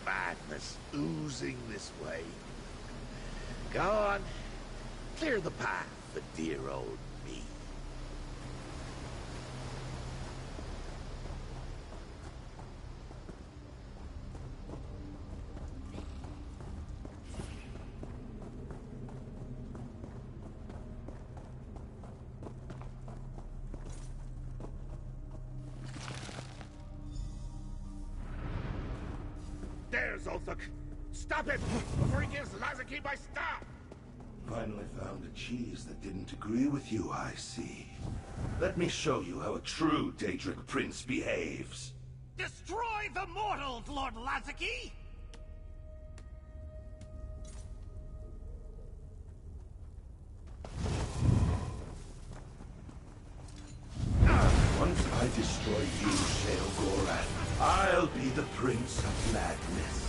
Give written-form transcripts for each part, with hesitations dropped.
madness oozing this way. Go on, clear the path for dear old me. There, Zolthuk! Stop it! Before he gives Lazaki my staff! Finally found a cheese that didn't agree with you, I see. Let me show you how a true Daedric prince behaves. Destroy the mortals, Lord Lazaki! Once I destroy you, Sheogorath, I'll be the Prince of Madness.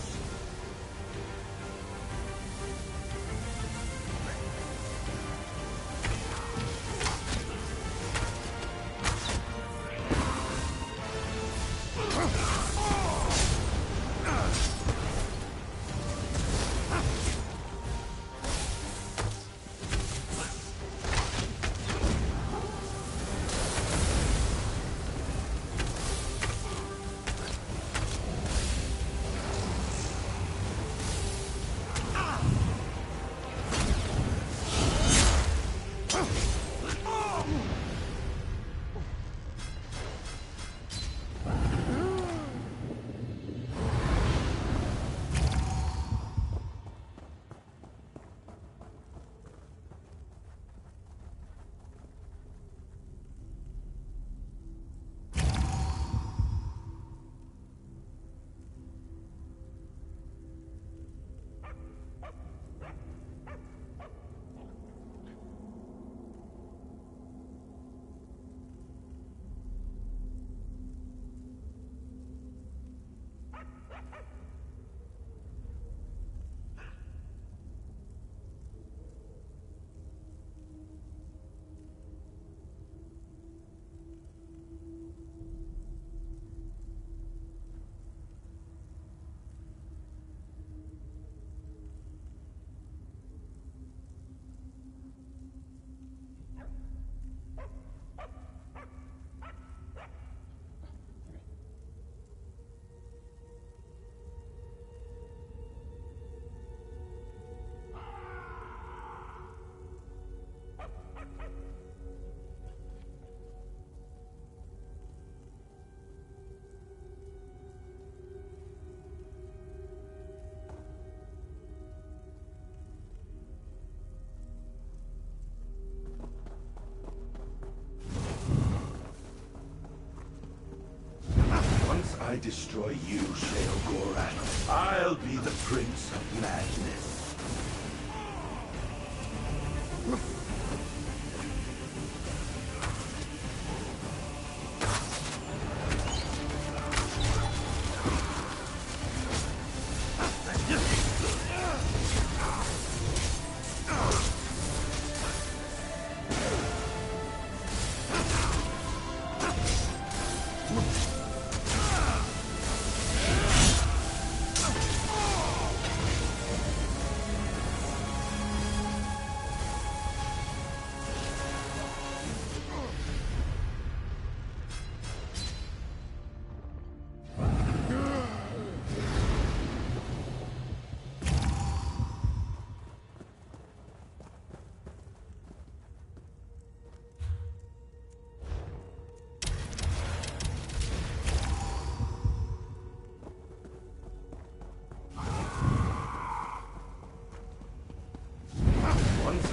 I destroy you, Sheogorath, I'll be the Prince of Madness.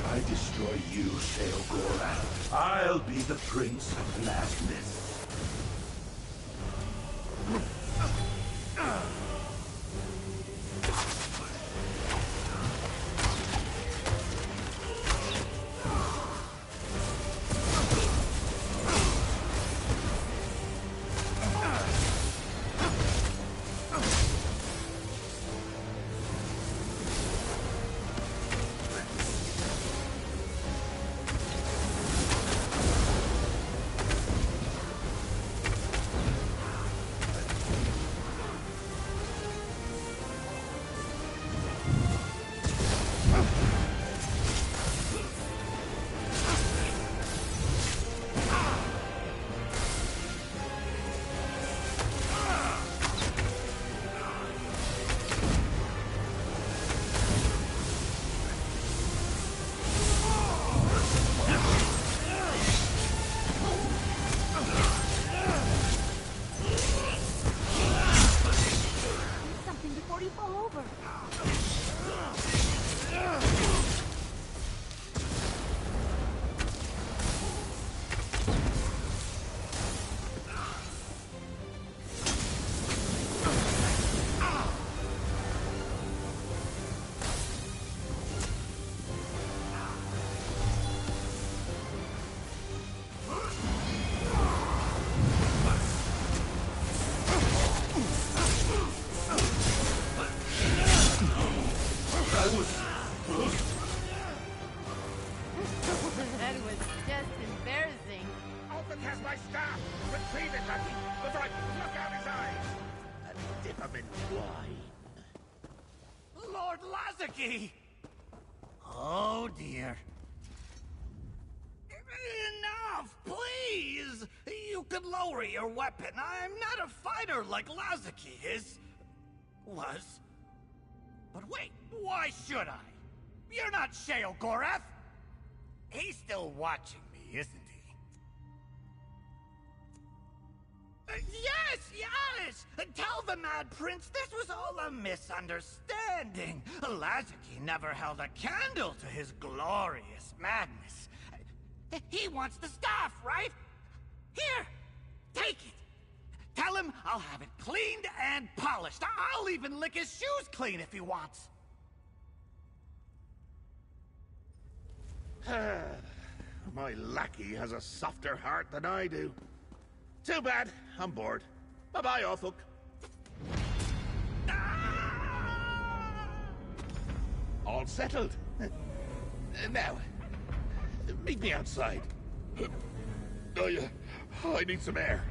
I destroy you, Sheogorath, I'll be the Prince of Madness. That was just embarrassing. Also cast my staff! Retrieve it, Lucky, before I pluck out his eyes! And dip him in wine. Lord Lazarkey! Oh, dear. Enough, please! You could lower your weapon. I'm not a fighter like Lazarkey was. But wait, why should I? You're not Shale Gorath! He's still watching me, isn't he? Yes! Tell the Mad Prince this was all a misunderstanding. Lazarkey never held a candle to his glorious madness. He wants the staff, right? Here, take it. Tell him I'll have it cleaned and polished. I'll even lick his shoes clean if he wants. My lackey has a softer heart than I do. Too bad. I'm bored. Bye-bye, Orthuk. All settled. Now, meet me outside. I need some air.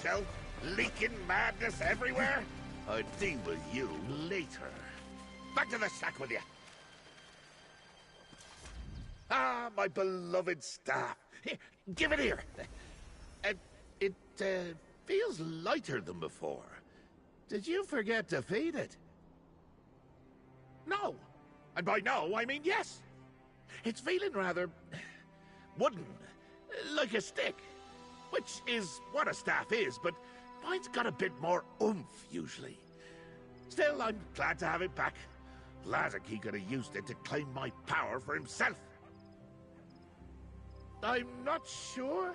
Shell, leaking madness everywhere? I'll deal with you later. Back to the shack with you. Ah, my beloved staff. Here, give it here. It feels lighter than before. Did you forget to feed it? No. And by no, I mean yes. It's feeling rather wooden, like a stick, which is what a staff is, but mine's got a bit more oomph usually. Still, I'm glad to have it back. Lazarkey could have used it to claim my power for himself. I'm not sure.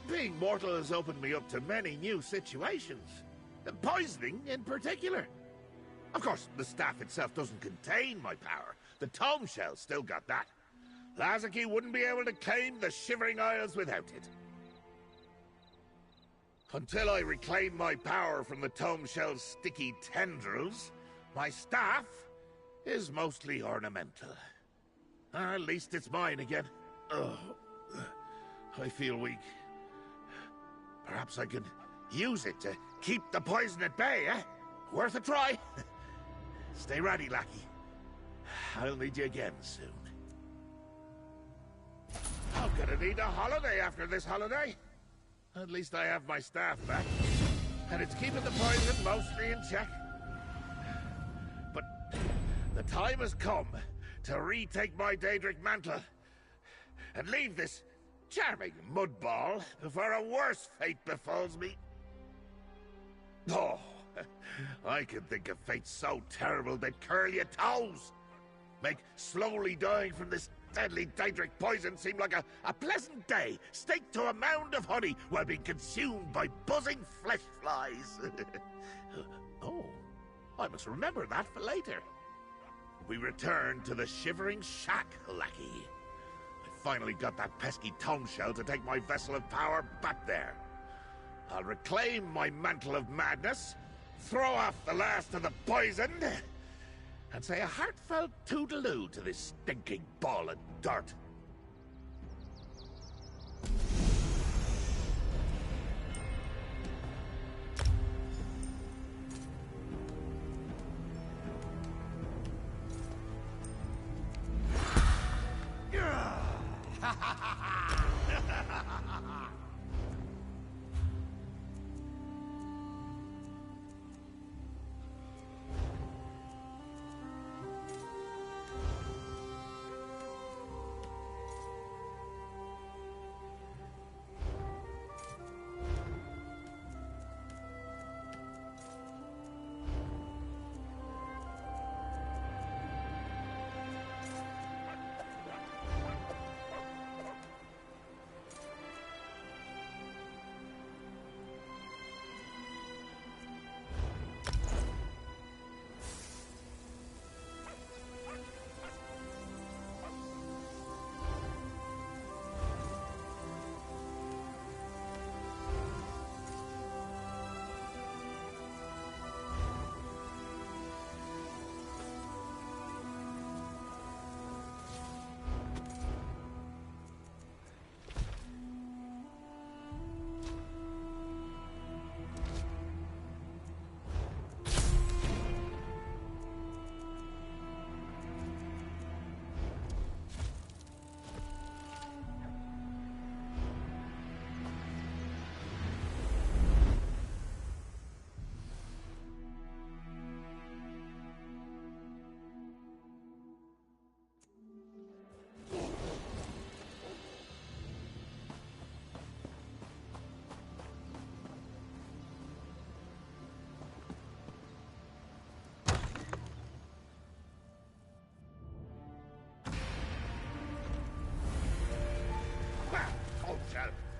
Being mortal has opened me up to many new situations. Poisoning in particular. Of course, the staff itself doesn't contain my power. The tome shell still got that. Lazarkey wouldn't be able to claim the Shivering Isles without it. Until I reclaim my power from the tome shell's sticky tendrils, my staff is mostly ornamental. At least it's mine again. Ugh. I feel weak. Perhaps I could use it to keep the poison at bay, eh? Worth a try. Stay ready, lackey. I'll need you again soon. I'm gonna need a holiday after this holiday. At least I have my staff back. And it's keeping the poison mostly in check. But the time has come to retake my Daedric mantle and leave this charming mudball before a worse fate befalls me. Oh, I can think of fates so terrible they'd curl your toes. Make slowly dying from this deadly Daedric poison seem like a pleasant day, staked to a mound of honey while being consumed by buzzing flesh flies. Oh, I must remember that for later. We return to the Shivering Shack, lackey. I finally got that pesky tome shell to take my vessel of power back there. I'll reclaim my mantle of madness, throw off the last of the poison, and say a heartfelt toodaloo to this stinking ball of dirt.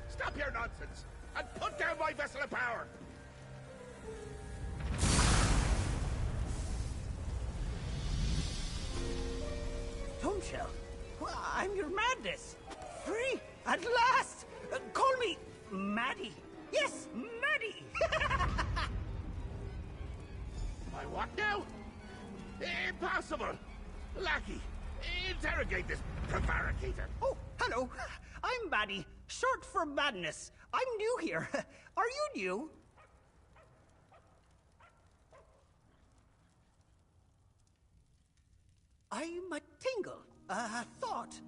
Stop your nonsense and put down my vessel of power! Tome Shell, I'm your madness. Free at last. Call me Maddie. Yes, Maddie. My what now? Impossible! Lackey, interrogate this prevaricator. Oh, hello. I'm Maddie, short for Madness. I'm new here. Are you new? I'm a tingle, a thought.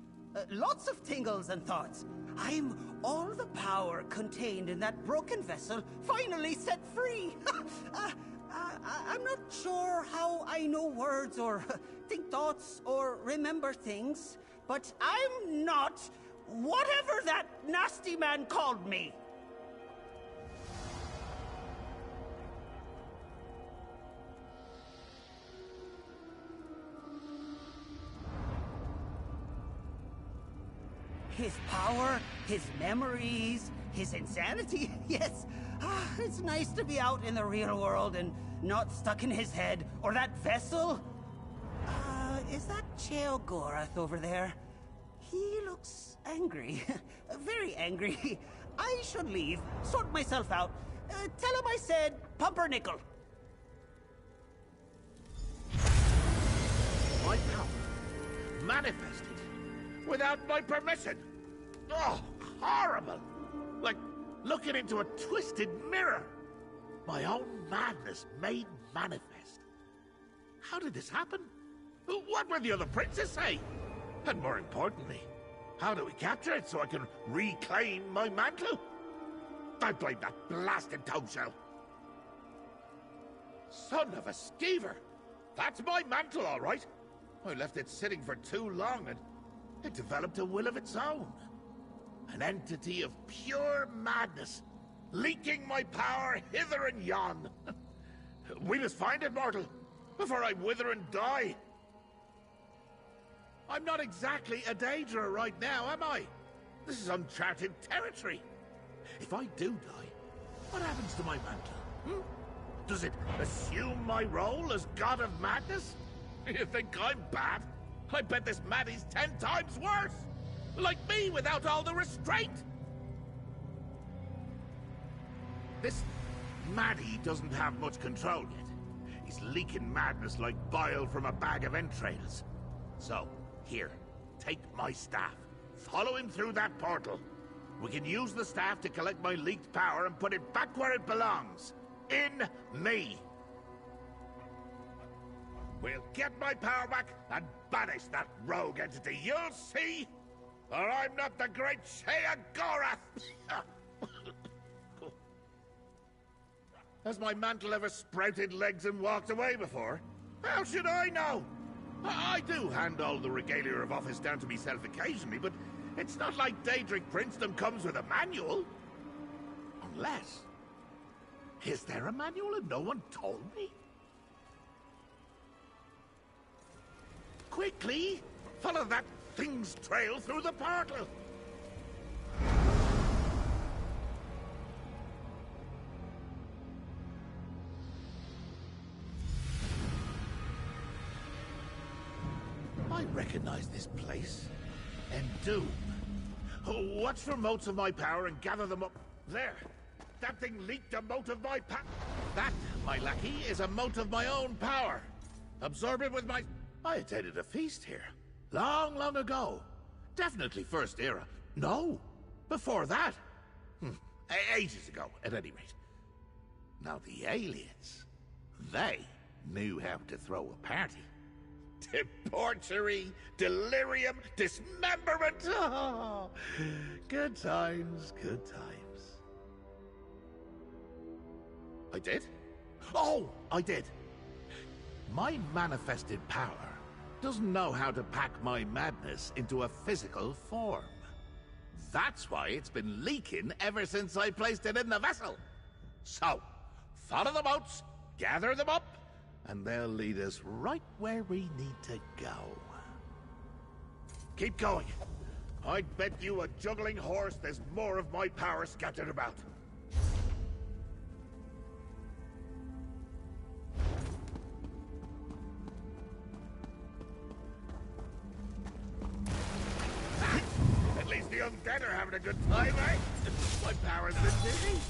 Lots of tingles and thoughts. I'm all the power contained in that broken vessel, finally set free. I'm not sure how I know words or think thoughts or remember things, but I'm not whatever that nasty man called me. His power, his memories, his insanity. Yes, it's nice to be out in the real world and not stuck in his head or that vessel. Is that Cheogorath over there? He looks angry. Very angry. I should leave, sort myself out. Tell him I said pumpernickel. My power manifested without my permission. Oh, horrible! Like looking into a twisted mirror. My own madness made manifest. How did this happen? What will the other princes say? And more importantly, how do we capture it so I can reclaim my mantle? I blame that blasted toad shell. Son of a skeever! That's my mantle, all right. I left it sitting for too long and it developed a will of its own. An entity of pure madness, leaking my power hither and yon. We must find it, mortal, before I wither and die. I'm not exactly a Daedra right now, am I? This is uncharted territory. If I do die, what happens to my mantle? Does it assume my role as God of Madness? You think I'm bad? I bet this Maddie's 10 times worse! Like me without all the restraint! This Maddie doesn't have much control yet. He's leaking madness like bile from a bag of entrails. So, here, take my staff. Follow him through that portal. We can use the staff to collect my leaked power and put it back where it belongs. In me. We'll get my power back and banish that rogue entity, you'll see! Or I'm not the great Cheogorath! Has my mantle ever sprouted legs and walked away before? How should I know? I do hand all the regalia of office down to myself occasionally, but it's not like Daedric princedom comes with a manual. Unless... Is there a manual and no one told me? Quickly! Follow that thing's trail through the portal! I recognize this place. Doom. Watch for motes of my power and gather them up. There! That thing leaked a mote of my power. That, my lackey, is a mote of my own power. Absorb it with my... I attended a feast here. Long, long ago. Definitely First Era. No, before that. Ages ago, at any rate. Now the aliens, they knew how to throw a party. Debauchery, delirium, dismemberment. Oh, good times, good times. I did? Oh, I did. My manifested power doesn't know how to pack my madness into a physical form. That's why it's been leaking ever since I placed it in the vessel. So, follow the boats, gather them up, and they'll lead us right where we need to go. Keep going. I'd bet you a juggling horse there's more of my power scattered about. At least the undead are having a good time, eh? My power's been busy.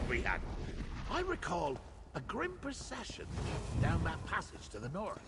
have we had? I recall a grim procession down that passage to the north.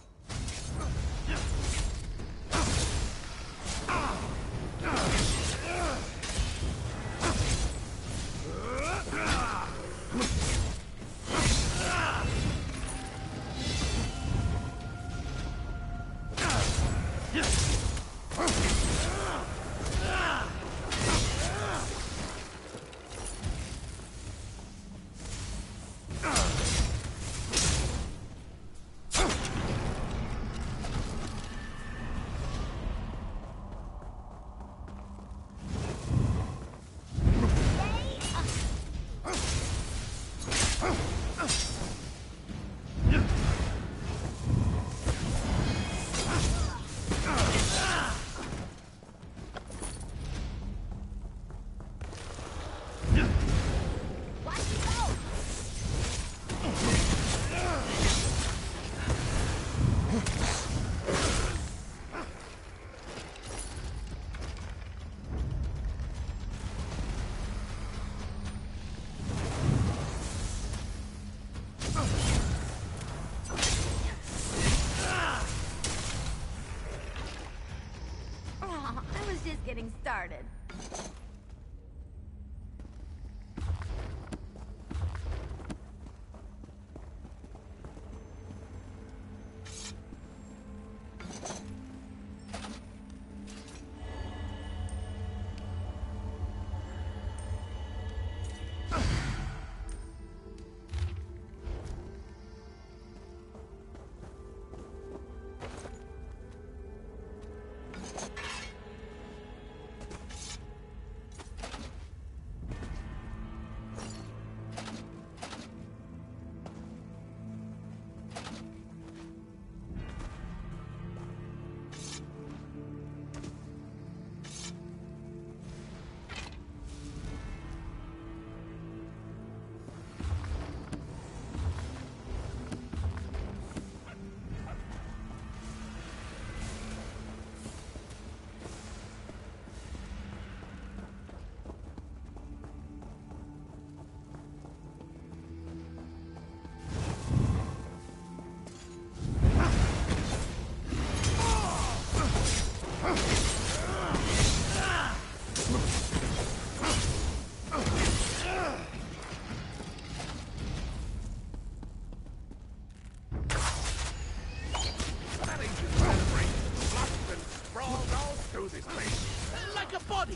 Getting started.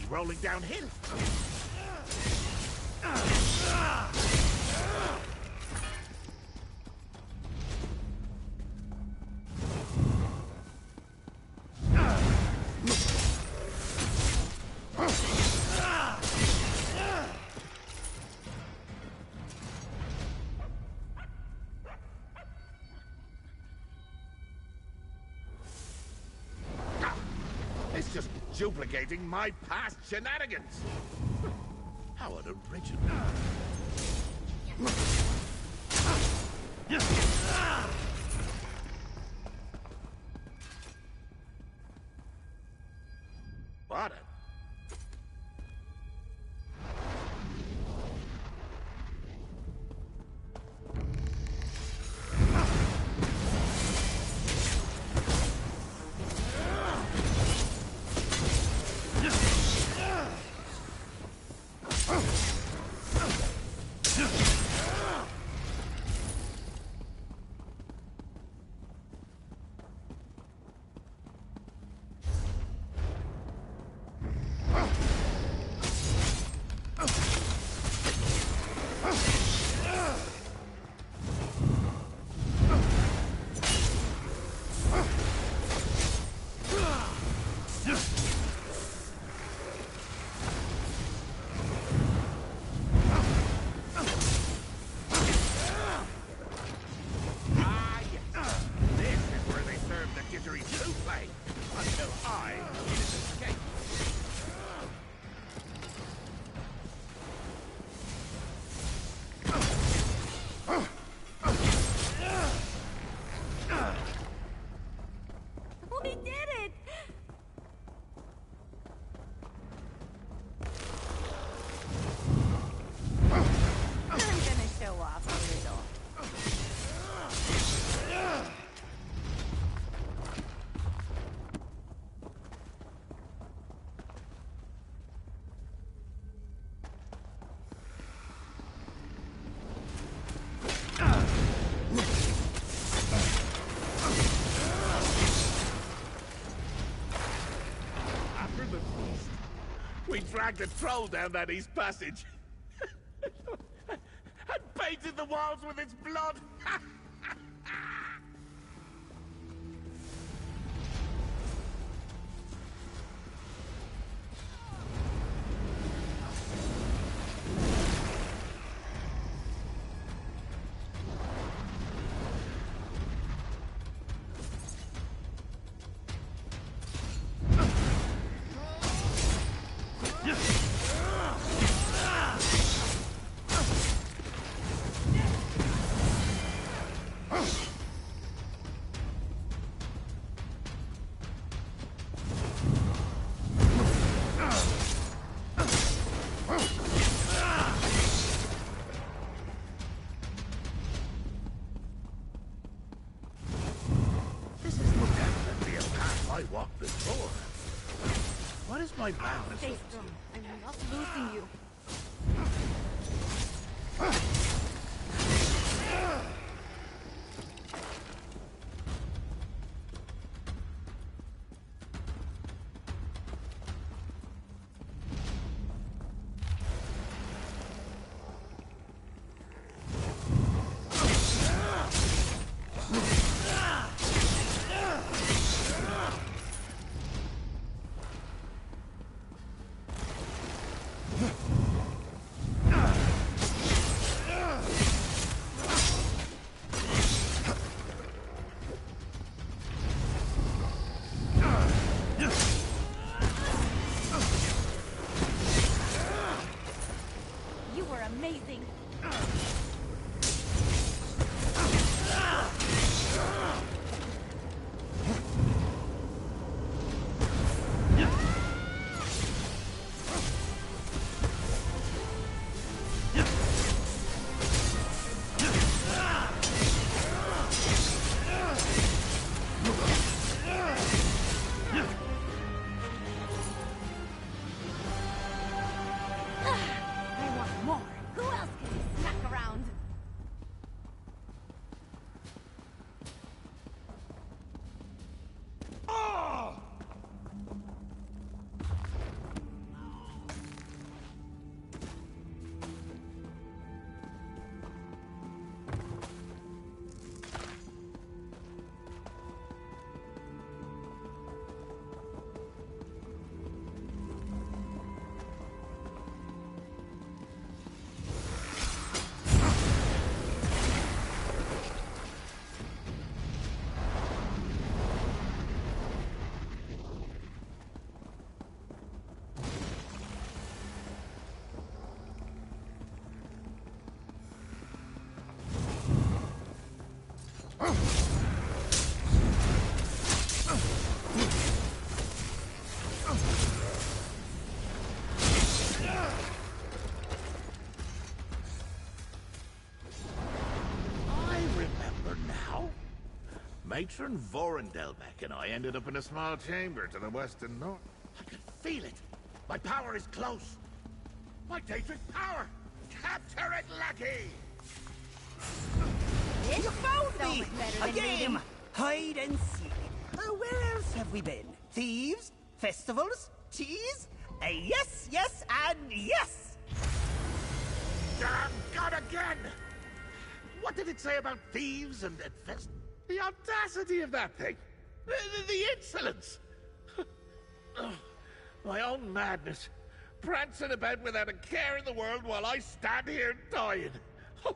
Rolling downhill. It's just duplicating my past shenanigans. How unoriginal. What a... dragged a troll down that east passage. And painted the walls with its blood. I walked before. What is my madness? Stay strong. I'm not losing you. You were amazing. I want more. Who else can you smack around? I remember now. Matron Vorendelbeck and I ended up in a small chamber to the west and north. I can feel it. My power is close. My Daedric power! Capture it, lackey! This You found so me! much better A than game! reading. Hide and seek. Where else have we been? Thieves? Festivals? Cheese? Yes, yes, and yes! Damn God again! What did it say about thieves and fest? The audacity of that thing! The insolence! Ugh, my own madness. Prancing about without a care in the world while I stand here dying. Oh,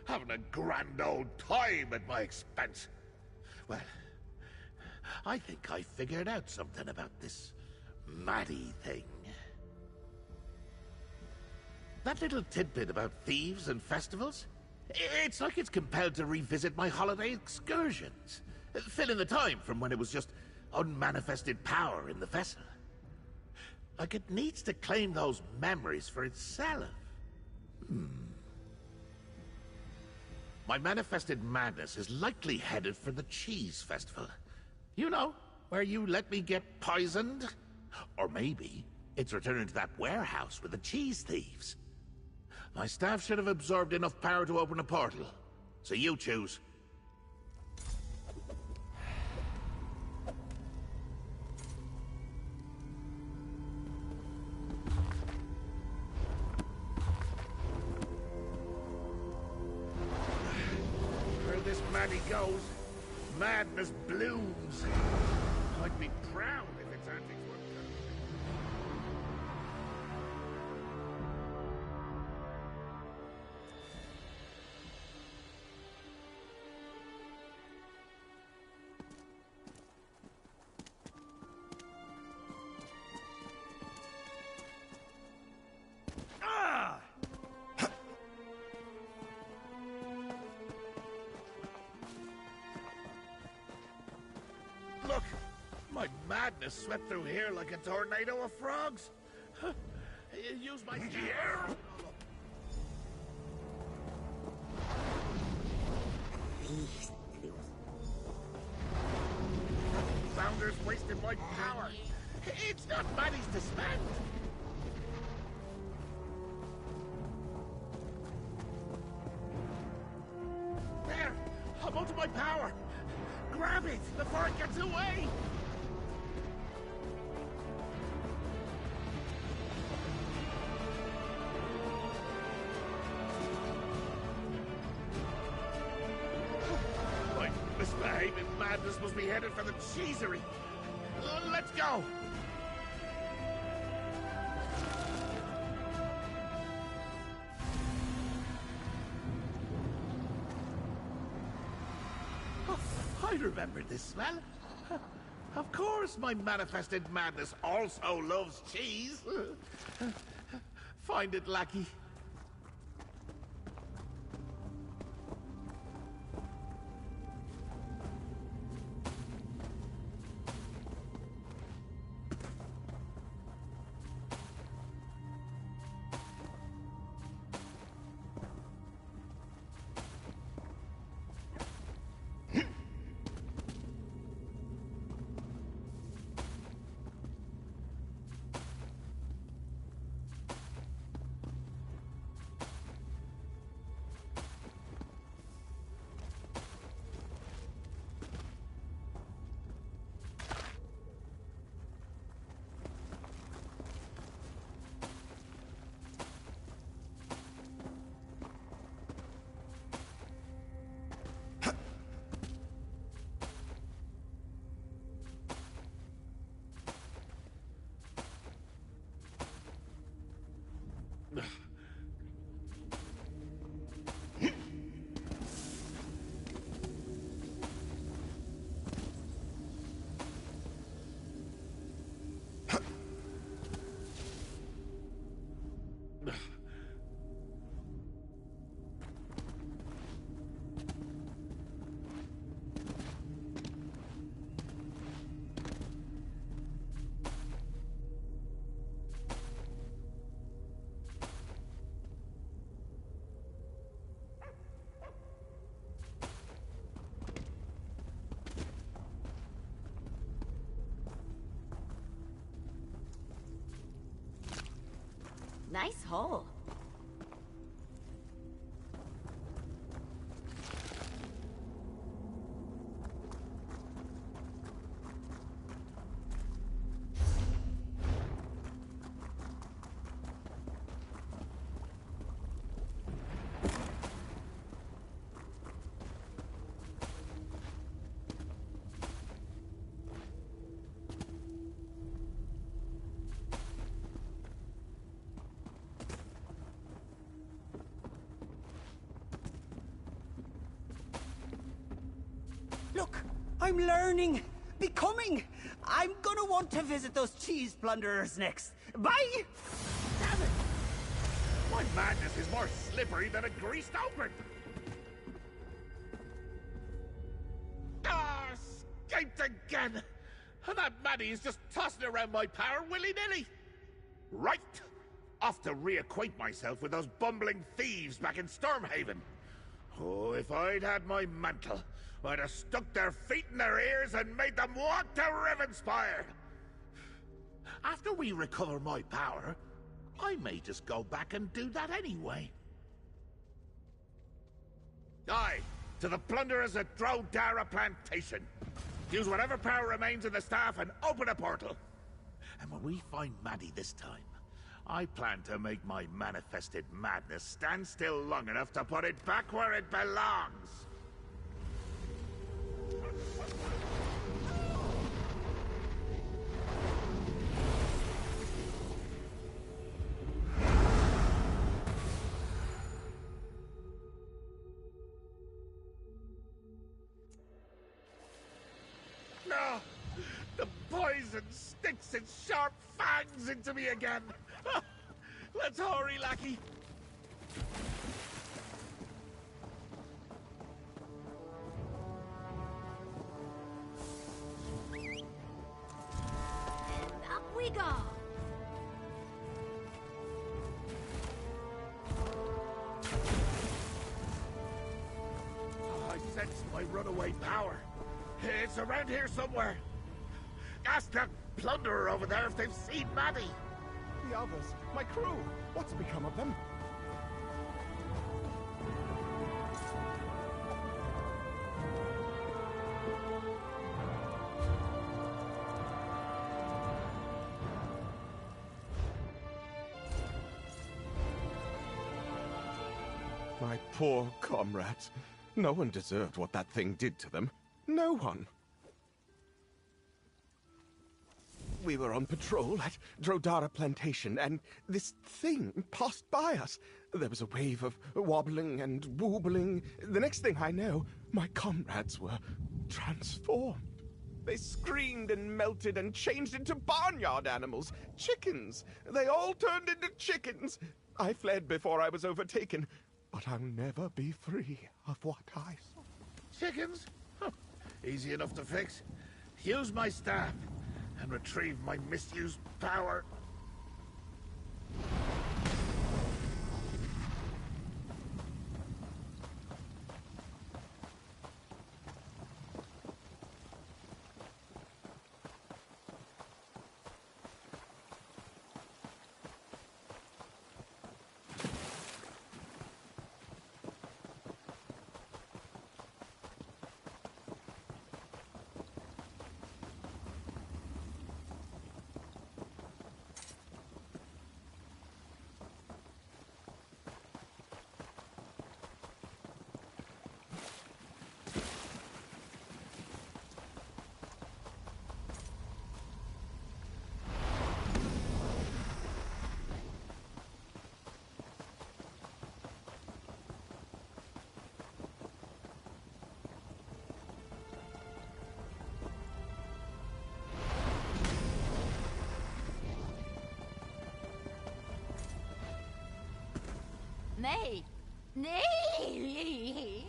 having a grand old time at my expense. Well, I think I figured out something about this Maddie thing. That little tidbit about thieves and festivals? It's like it's compelled to revisit my holiday excursions. Fill in the time from when it was just unmanifested power in the vessel. Like it needs to claim those memories for itself. My manifested madness is likely headed for the Cheese Festival. You know, where you let me get poisoned? Or maybe it's returning to that warehouse with the cheese thieves. My staff should have absorbed enough power to open a portal. So you choose. Maddie goes, madness blooms. I'd be proud if its antics were good. Look! My madness swept through here like a tornado of frogs. Use my gear. Founder's wasted my power. It's not Maddie's to spend. There! I'm onto my power! Grab it before it gets away! My misbehaving madness must be headed for the cheesery. Let's go! I remember this smell. Of course, my manifested madness also loves cheese. Find it, lackey. Nice hole. Look, I'm learning, becoming. I'm gonna want to visit those cheese plunderers next. Bye! Damn it! My madness is more slippery than a greased apron. Ah, escaped again! And that Maddie is just tossing around my power willy-nilly. Right! Off to reacquaint myself with those bumbling thieves back in Stormhaven. Oh, if I'd had my mantle, I'd have stuck their feet in their ears and made them walk to Rivenspire! After we recover my power, I may just go back and do that anyway. Aye, to the plunderers at Drodara Plantation. Use whatever power remains in the staff and open a portal. And when we find Maddie this time, I plan to make my manifested madness stand still long enough to put it back where it belongs. and sticks its sharp fangs into me again. Let's hurry, lackey. Up we go. I sense my runaway power. It's around here somewhere. Ask that plunderer over there if they've seen Maddie. The others, my crew, what's become of them? My poor comrades. No one deserved what that thing did to them. No one. We were on patrol at Drodara Plantation, and this thing passed by us. There was a wave of wobbling and woobling. The next thing I know, my comrades were transformed. They screamed and melted and changed into barnyard animals. Chickens. They all turned into chickens. I fled before I was overtaken, but I'll never be free of what I saw. Chickens? Huh. Easy enough to fix. Use my staff and retrieve my misused power. Nay. Nay.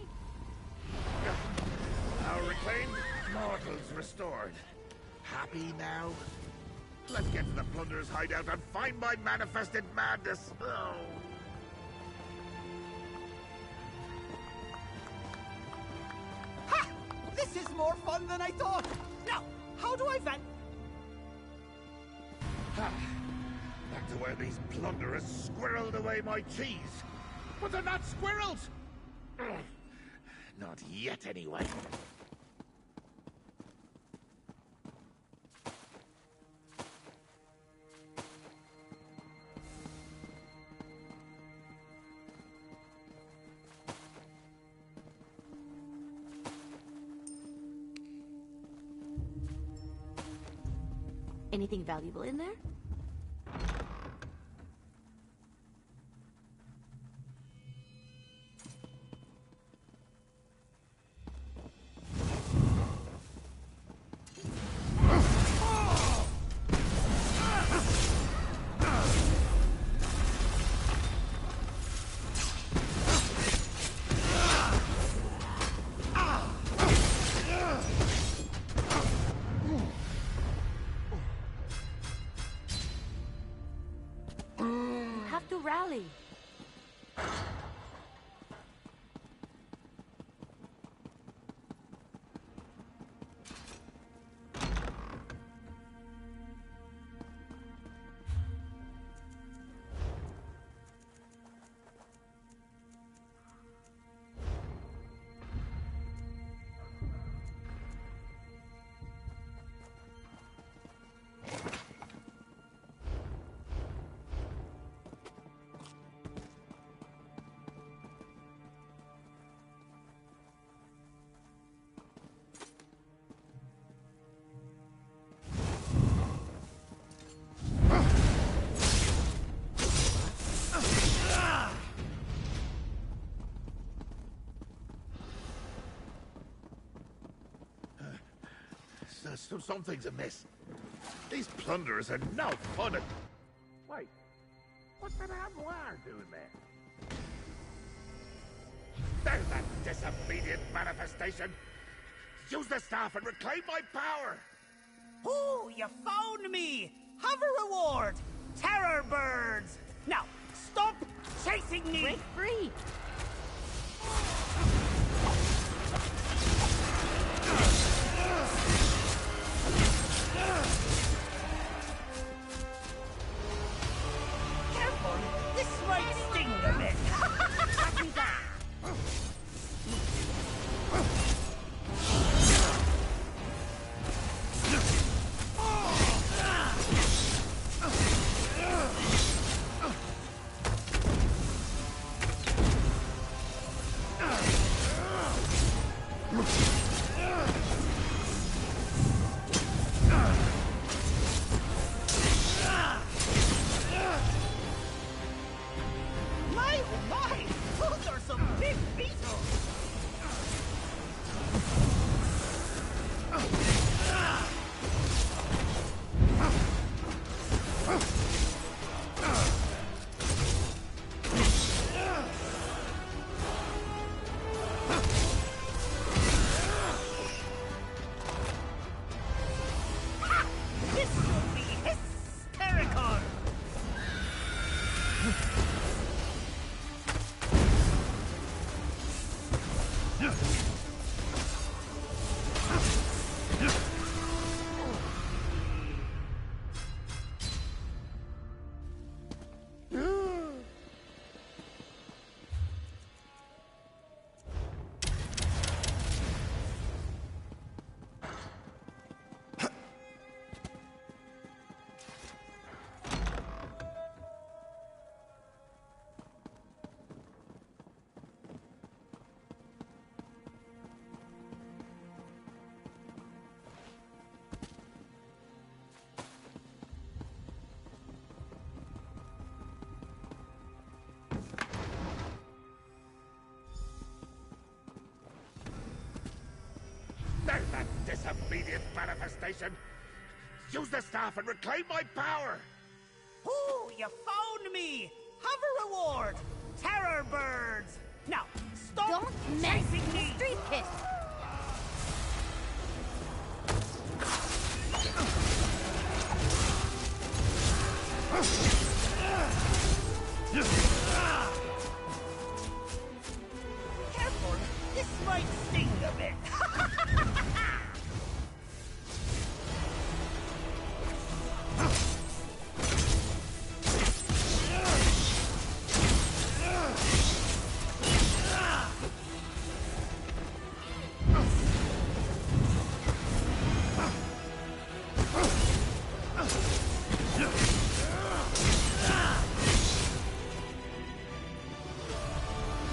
Our reclaimed mortals restored. Happy now? Let's get to the plunderer's hideout and find my manifested madness. Oh. Ha! This is more fun than I thought. Now, how do I Ha! Back to where these plunderers squirreled away my cheese. But they're not squirrels! Ugh. Not yet, anyway. Anything valuable in there? Rally. Something's amiss. These plunderers are no fun. Wait, what's that armoire doing there? There's that disobedient manifestation! Use the staff and reclaim my power! Ooh, you found me! Have a reward! Terror birds! Now, stop chasing me! Break free! Careful! This might sting a bit! Copy that! My! Those are some big beetles! This will be hysterical! There's that disobedient manifestation! Use the staff and reclaim my power! Ooh, you found me! Have a reward! Terror birds! Now, stop Don't mess chasing with me! Street Kiss! Careful! This might sting a bit!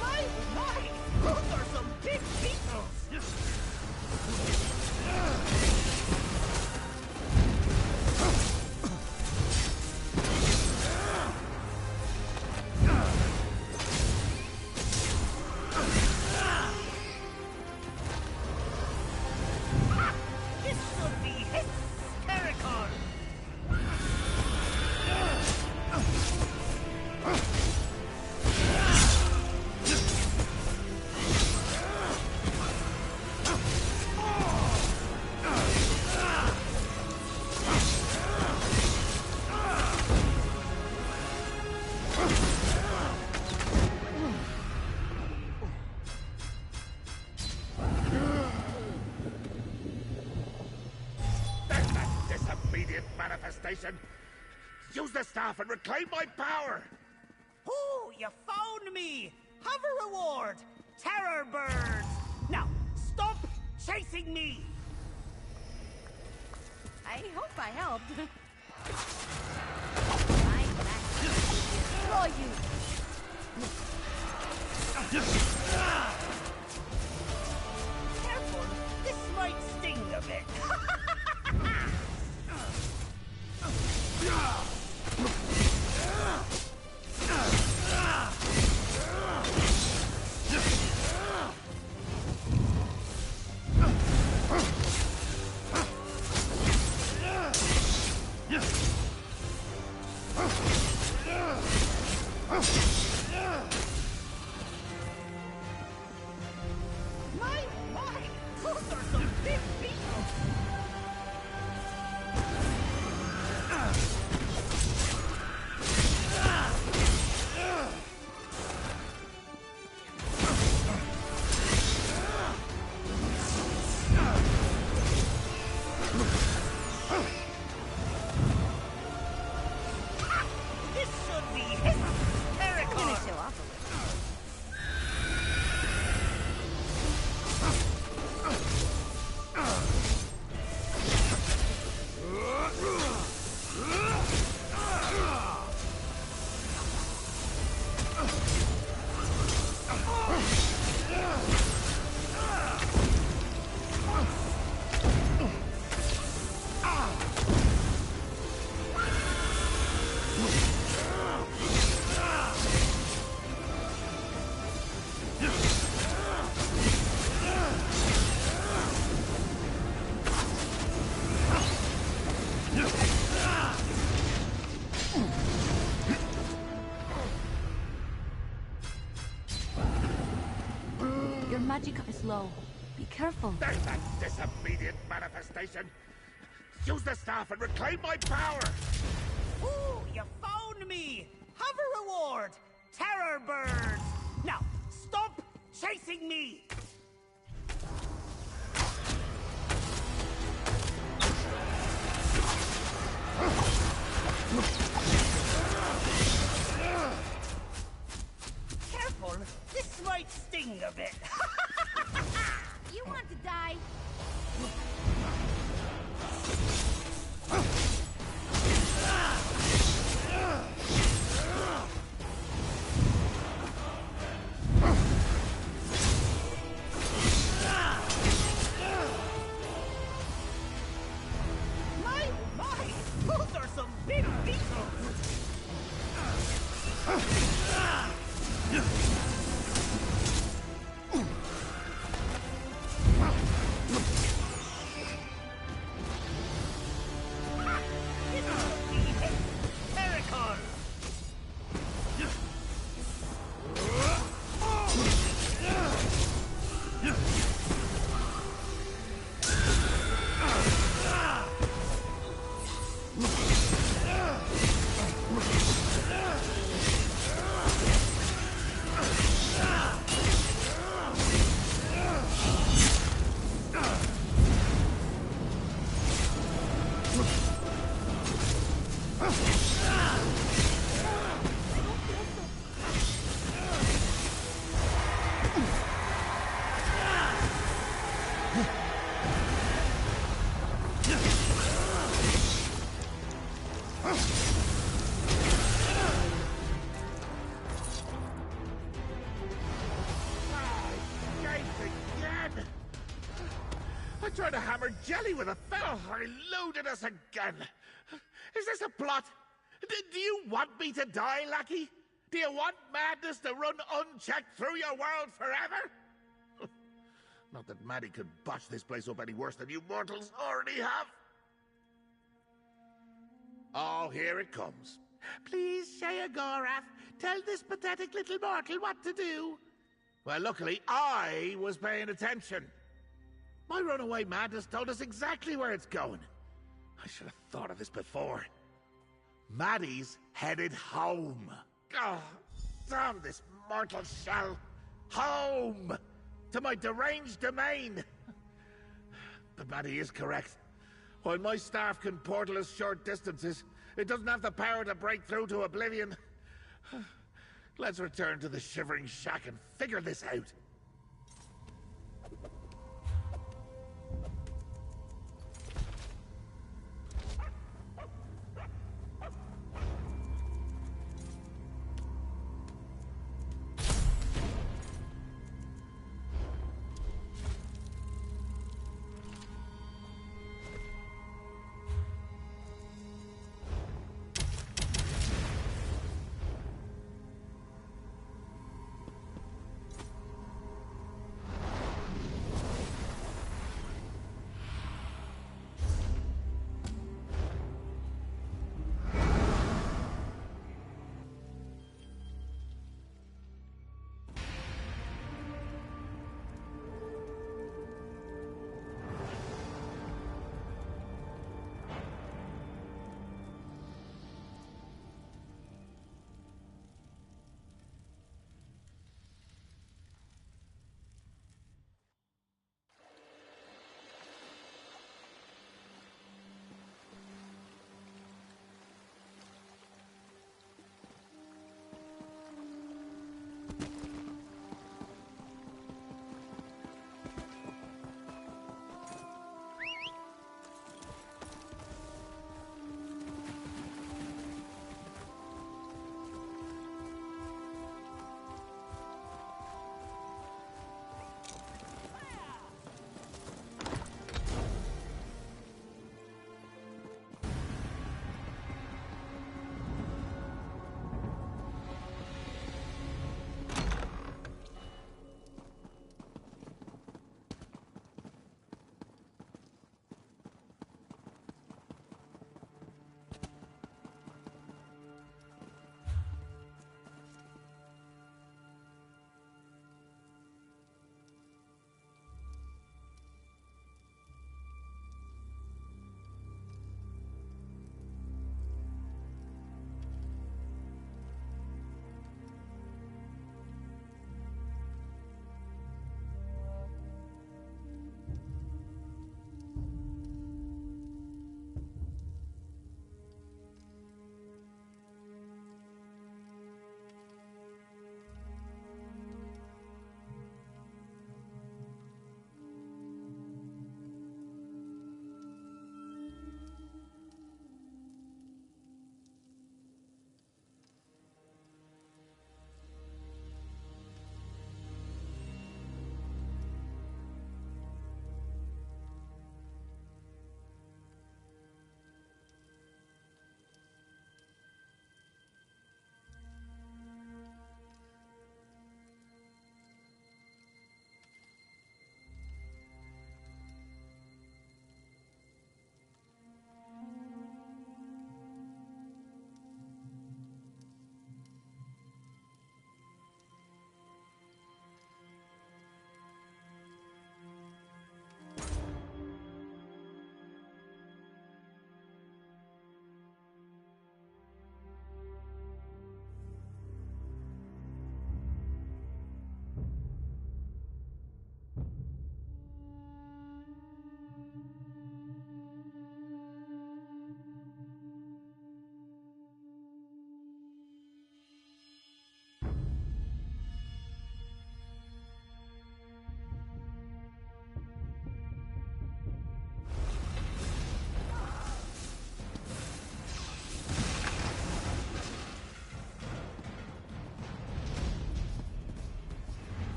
My! Those are some big beetles! This should be hysterical! There's that disobedient manifestation! Use the staff and reclaim my power! Ooh, you found me! Have a reward! Terror birds! Now, stop chasing me! I hope I helped. My back will destroy you. Careful! This might sting a bit! magicka is low. Be careful. There's that disobedient manifestation! Use the staff and reclaim my power! Ooh, you found me! Have a reward! Terror birds! Now, stop chasing me! Careful, this might sting a bit. You want to die? My, those are some big beetles! I tried to hammer jelly with a fell. I loaded us again. Is this a plot? Do you want me to die, lackey? Do you want madness to run unchecked through your world forever? Not that Maddie could botch this place up any worse than you mortals already have. Oh, here it comes. Please, Sheogorath, tell this pathetic little mortal what to do. Well, luckily, I was paying attention. My runaway madness told us exactly where it's going. I should have thought of this before. Maddie's headed home. Oh, damn this mortal shell. Home! To my deranged domain! But Maddie is correct. While my staff can portal us short distances, it doesn't have the power to break through to oblivion. Let's return to the Shivering Shack and figure this out.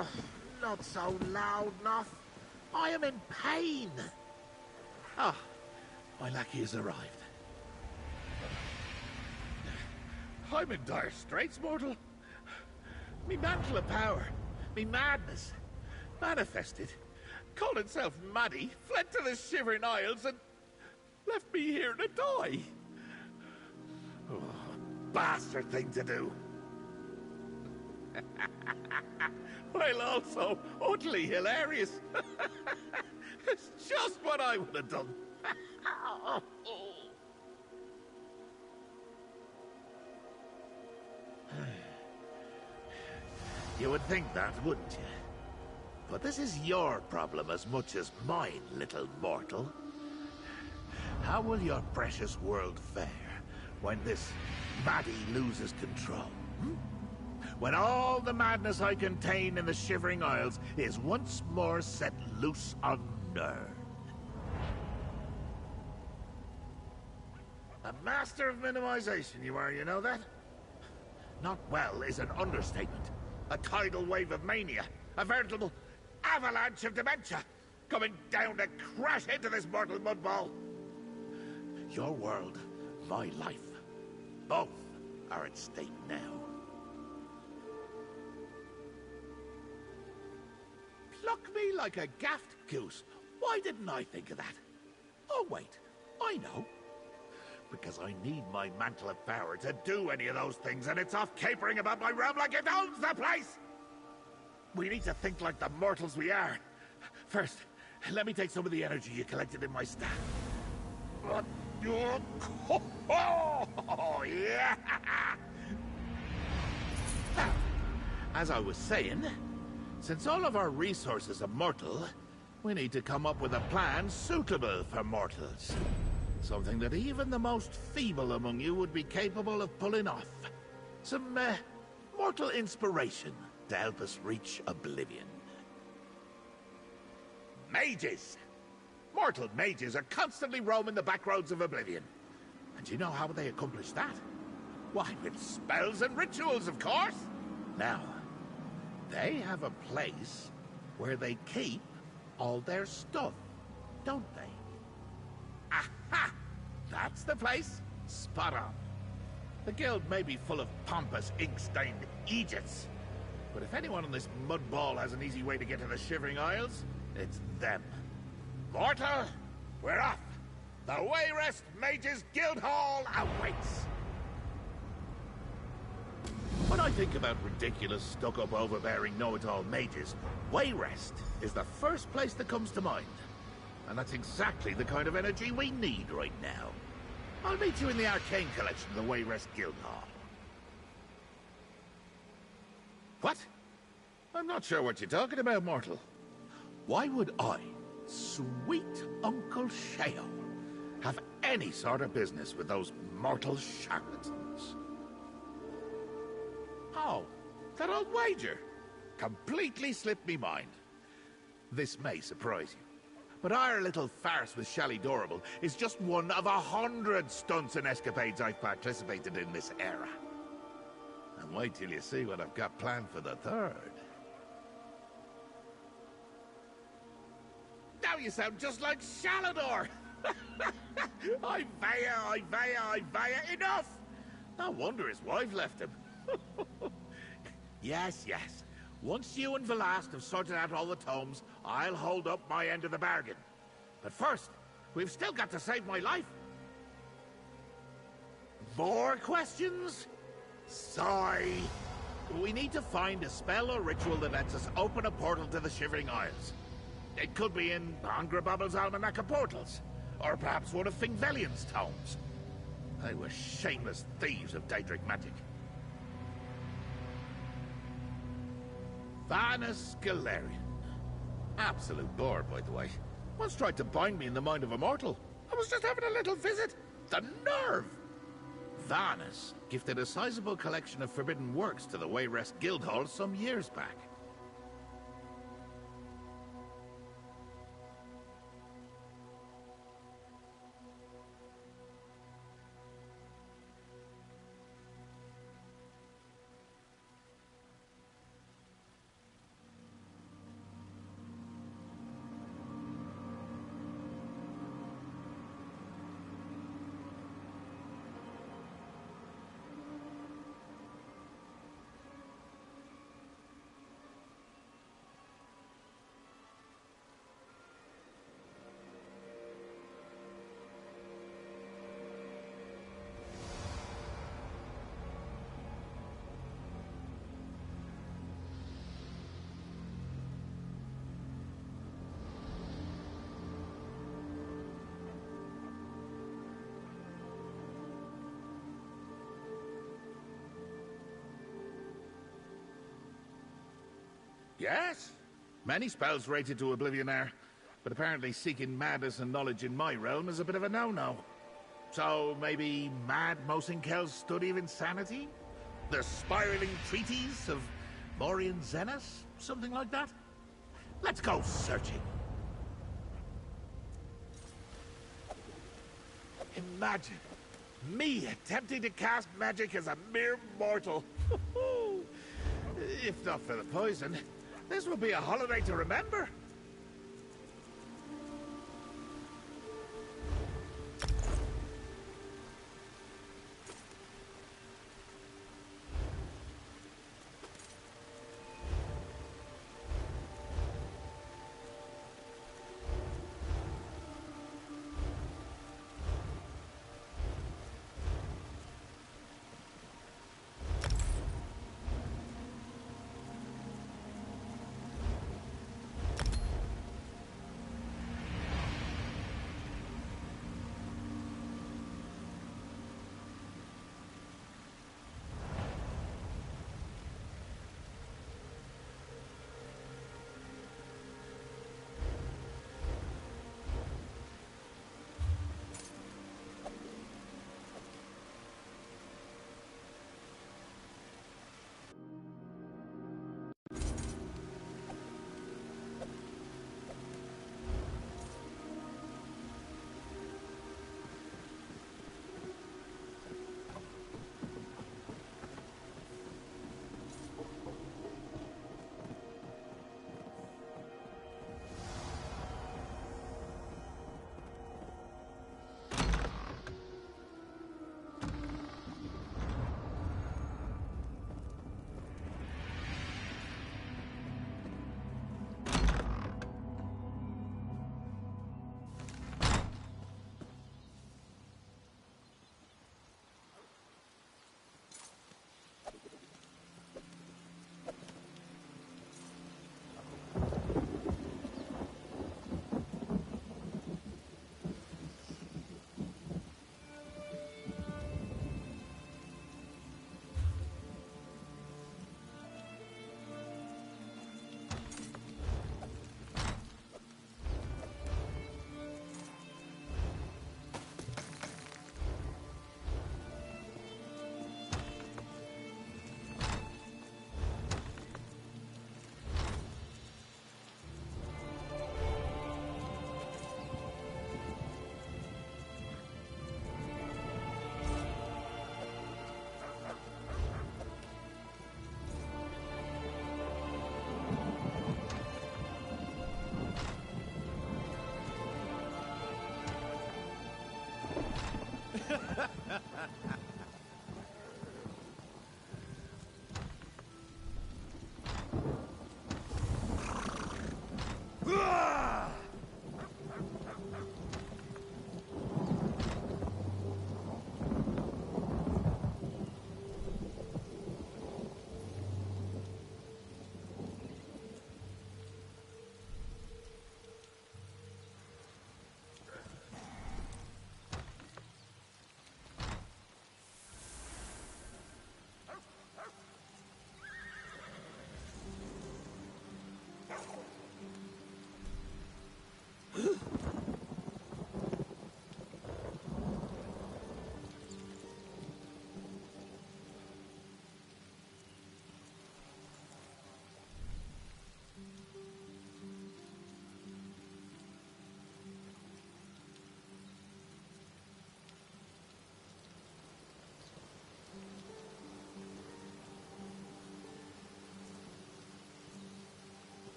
Oh, not so loud, enough. I am in pain. Ah, my lackey has arrived. I'm in dire straits, mortal. Me mantle of power, me madness, manifested, called itself Maddie, fled to the Shivering Isles and left me here to die. Oh, bastard thing to do. While also utterly hilarious. It's just what I would have done. You would think that, wouldn't you? But this is your problem as much as mine, little mortal. How will your precious world fare when this Maddie loses control? Hmm? When all the madness I contain in the Shivering Isles is once more set loose on Nerd. A master of minimization you are, you know that? Not well is an understatement. A tidal wave of mania. A veritable avalanche of dementia. Coming down to crash into this mortal mudball. Your world, my life. Both are at stake now. Pluck me like a gaffed goose. Why didn't I think of that? Oh, wait. I know. Because I need my mantle of power to do any of those things, and it's off capering about my realm like it owns the place! We need to think like the mortals we are. First, let me take some of the energy you collected in my staff. Oh, yeah! Now, as I was saying, since all of our resources are mortal, we need to come up with a plan suitable for mortals. Something that even the most feeble among you would be capable of pulling off. Some, mortal inspiration to help us reach oblivion. Mages! Mortal mages are constantly roaming the back roads of oblivion. And do you know how they accomplish that? Why, with spells and rituals, of course! Now, they have a place where they keep all their stuff, don't they? Aha! That's the place. Spot on. The guild may be full of pompous, ink-stained Egypts, but if anyone on this mudball has an easy way to get to the Shivering Isles, it's them. Mortal, we're off. The Wayrest Mages Guild Hall awaits. When I think about ridiculous, stuck-up, overbearing, know-it-all mages, Wayrest is the first place that comes to mind. And that's exactly the kind of energy we need right now. I'll meet you in the Arcane Collection of the Wayrest Guild Hall. What? I'm not sure what you're talking about, mortal. Why would I, sweet Uncle Sheo, have any sort of business with those mortal charlatans? Oh, that old wager. Completely slipped me mind. This may surprise you, but our little farce with Shally Dorable is just one of 100 stunts and escapades I've participated in this era. And wait till you see what I've got planned for the third. Now you sound just like Shalador! I vaya, enough! No wonder his wife left him. Yes. Once you and Velast have sorted out all the tomes, I'll hold up my end of the bargain. But first, we've still got to save my life. More questions? Sigh. We need to find a spell or ritual that lets us open a portal to the Shivering Isles. It could be in Angrabobble's Almanac of Portals, or perhaps one of Fingvelion's tomes. They were shameless thieves of Daedric magic. Vanus Galarian. Absolute bore, by the way. Once tried to bind me in the mind of a mortal. I was just having a little visit. The nerve! Vanus gifted a sizable collection of forbidden works to the Wayrest Guildhall some years back. Yes. Many spells rated to oblivion there, but apparently seeking madness and knowledge in my realm is a bit of a no-no. So maybe Mad Mosinkel's study of insanity? The spiraling treatise of Morian Zenas? Something like that? Let's go searching. Imagine me attempting to cast magic as a mere mortal. If not for the poison, this will be a holiday to remember.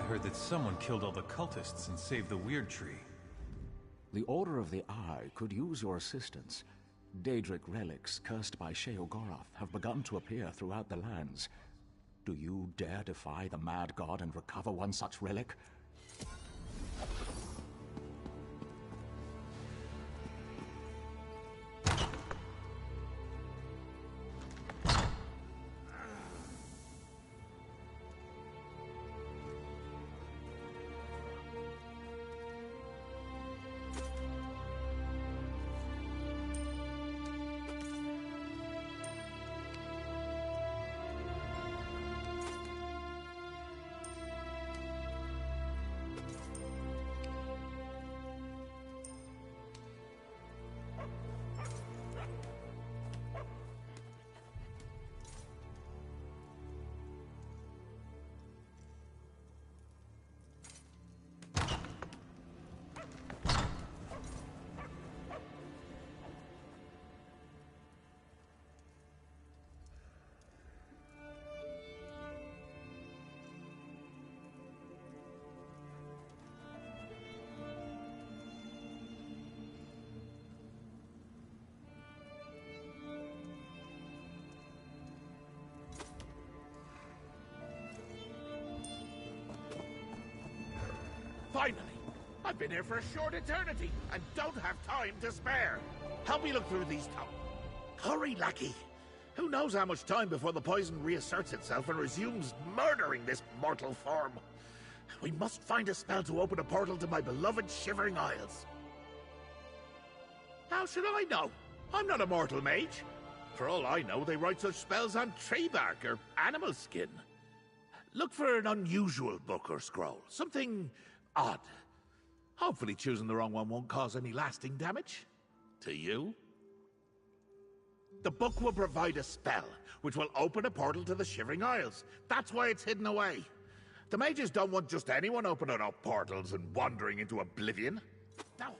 heard that someone killed all the cultists and saved the Weird Tree. The Order of the Eye could use your assistance. Daedric relics cursed by Sheogorath have begun to appear throughout the lands. Do you dare defy the Mad God and recover one such relic? Finally! I've been here for a short eternity, and don't have time to spare. Help me look through these Hurry, lackey! Who knows how much time before the poison reasserts itself and resumes murdering this mortal form? We must find a spell to open a portal to my beloved Shivering Isles. How should I know? I'm not a mortal mage. For all I know, they write such spells on tree bark or animal skin. Look for an unusual book or scroll, something odd. Hopefully choosing the wrong one won't cause any lasting damage. To you? The book will provide a spell, which will open a portal to the Shivering Isles. That's why it's hidden away. The mages don't want just anyone opening up portals and wandering into oblivion. No.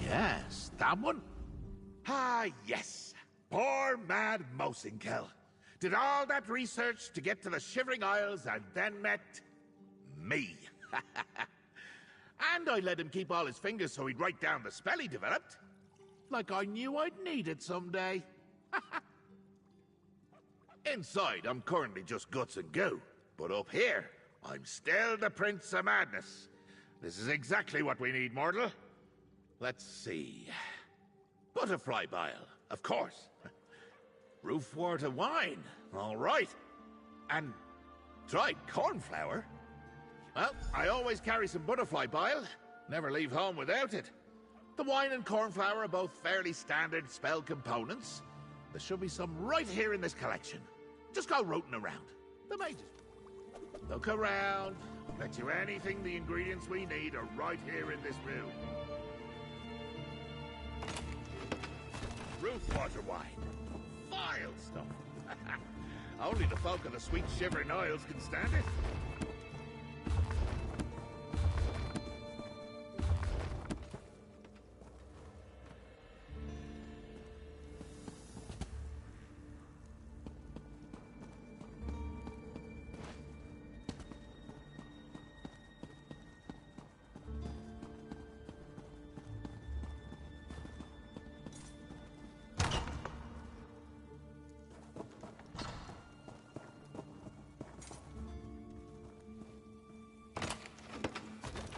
Yes, that one? Ah, yes. Poor mad Mosinkel. Did all that research to get to the Shivering Isles and then met me. And I let him keep all his fingers so he'd write down the spell he developed. Like I knew I'd need it someday. Inside, I'm currently just guts and goo. But up here, I'm still the Prince of Madness. This is exactly what we need, mortal. Let's see. Butterfly bile, of course. Roofwater wine, all right. And dried cornflower. Well, I always carry some butterfly bile. Never leave home without it. The wine and cornflower are both fairly standard spell components. There should be some right here in this collection. Just go rooting around. The mages. Look around. Bet you anything the ingredients we need are right here in this room. Roofwater wine. Vile stuff. Only the folk of the sweet Shivering Isles can stand it.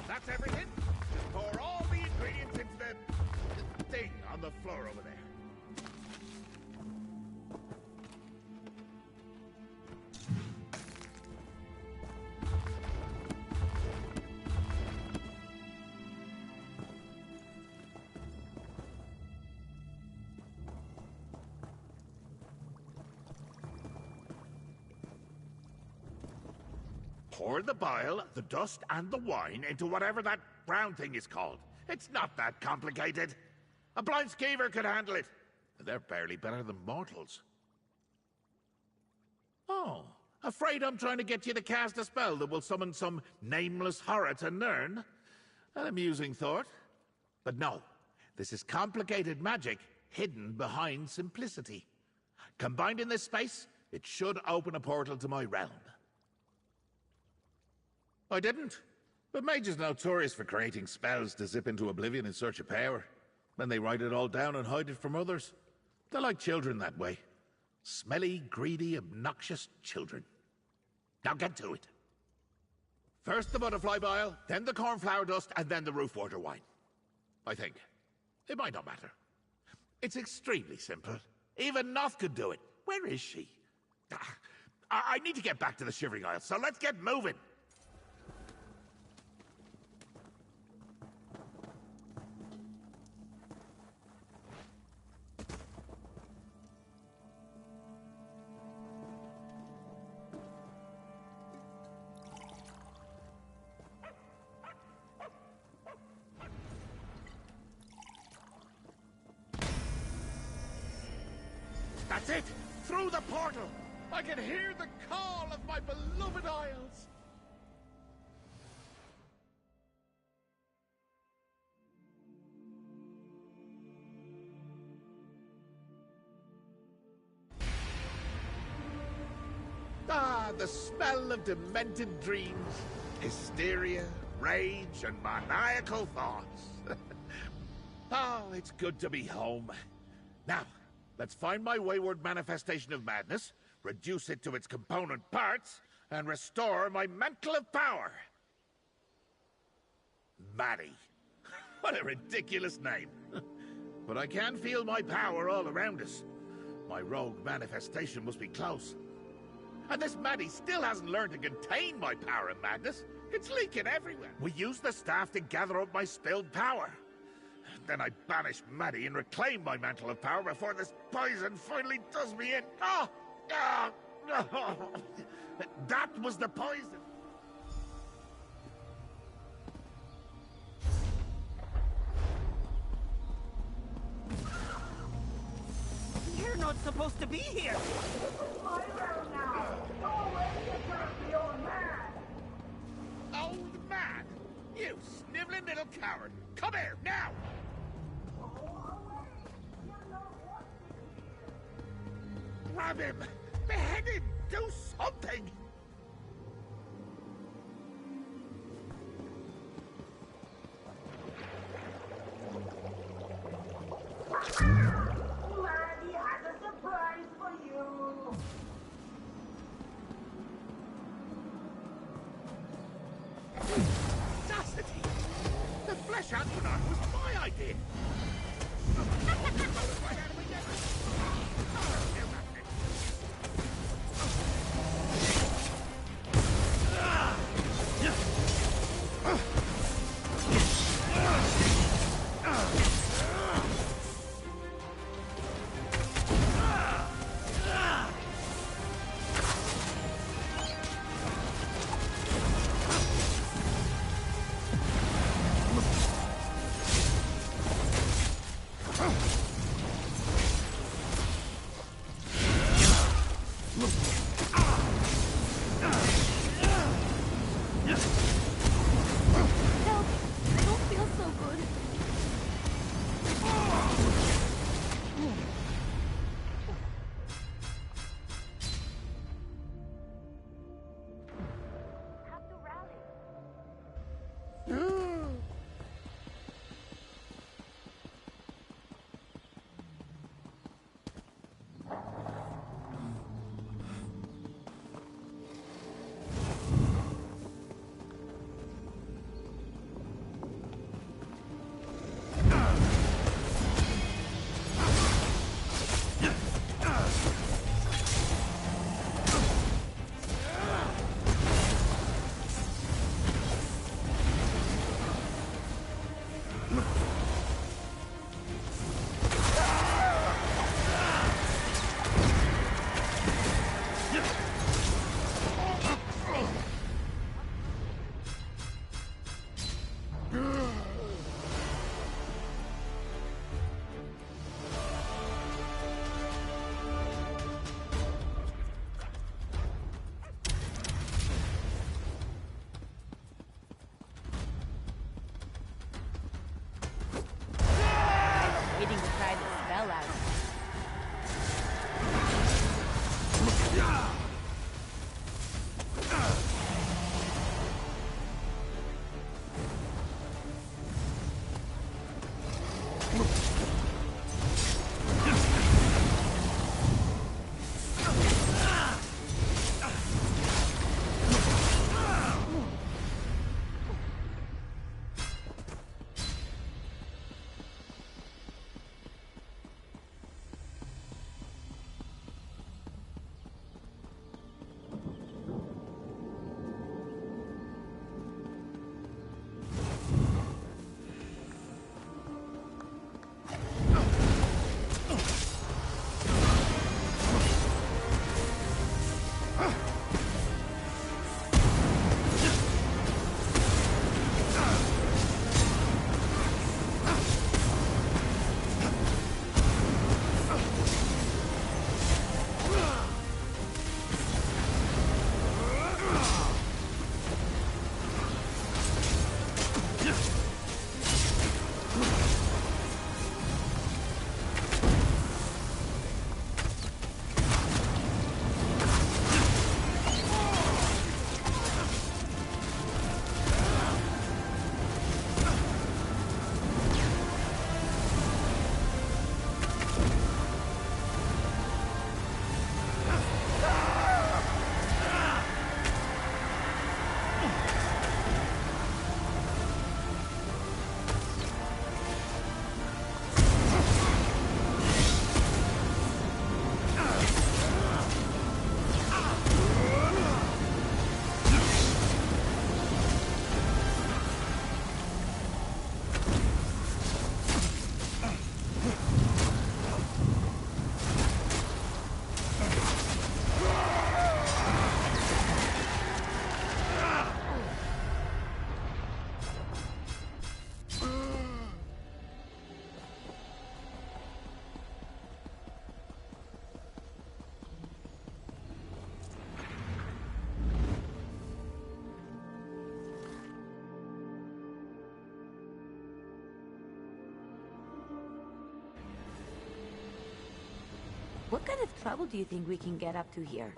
That's everything. Just pour all the ingredients into the thing on the floor over there. Pour the bile, the dust, and the wine into whatever that brown thing is called. It's not that complicated. A blind skeever could handle it. They're barely better than mortals. Oh, Afraid I'm trying to get you to cast a spell that will summon some nameless horror to Nirn? An amusing thought. But no, this is complicated magic hidden behind simplicity. Combined in this space, it should open a portal to my realm. I didn't. But mages are notorious for creating spells to zip into oblivion in search of power. Then they write it all down and hide it from others. They're like children that way. Smelly, greedy, obnoxious children. Now get to it. First the butterfly bile, then the cornflower dust, and then the roof water wine. I think. It might not matter. It's extremely simple. Even Noth could do it. Where is she? I need to get back to the Shivering Isles, so let's get moving. That's it! Through the portal! I can hear the call of my beloved Isles! Ah, the smell of demented dreams, hysteria, rage, and maniacal thoughts. Oh, it's good to be home. Now, let's find my wayward manifestation of madness, reduce it to its component parts, and restore my mantle of power. Maddie. What a ridiculous name. But I can feel my power all around us. My rogue manifestation must be close. And this Maddie still hasn't learned to contain my power and madness. It's leaking everywhere. We use the staff to gather up my spilled power. Then I banish Maddie and reclaim my mantle of power before this poison finally does me in. Oh! Oh! Oh! That was the poison! You're not supposed to be here! My realm now! Go away and turn the old man! Old man? You sniveling little coward! Come here, now! Grab him! Behead him! Do something! Laddie has a surprise for you! Audacity! The flesh astronaut was my idea! Huh. hell out of it. What kind of trouble do you think we can get up to here?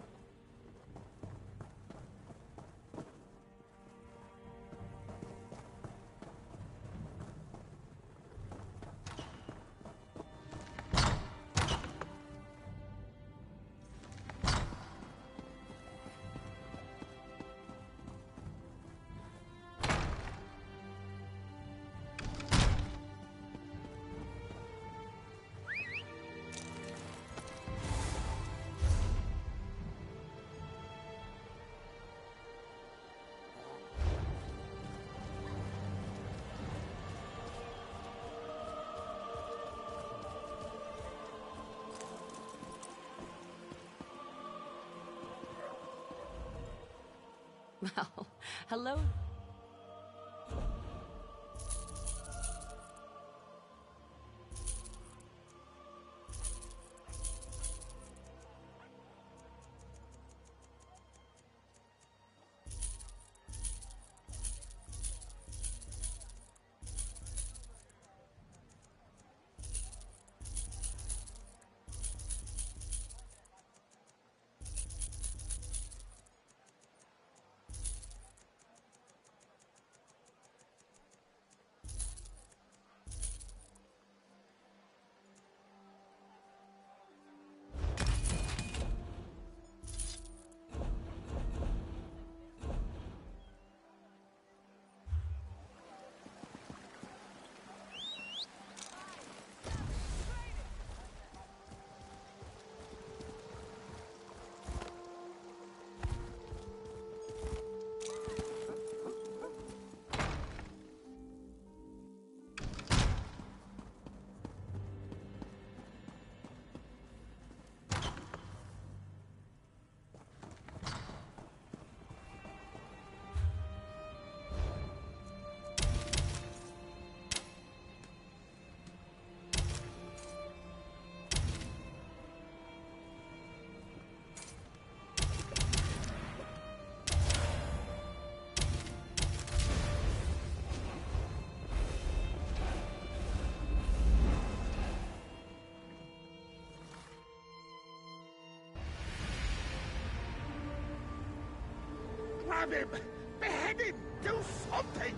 Well, hello. Stab him! Behead him! Do something!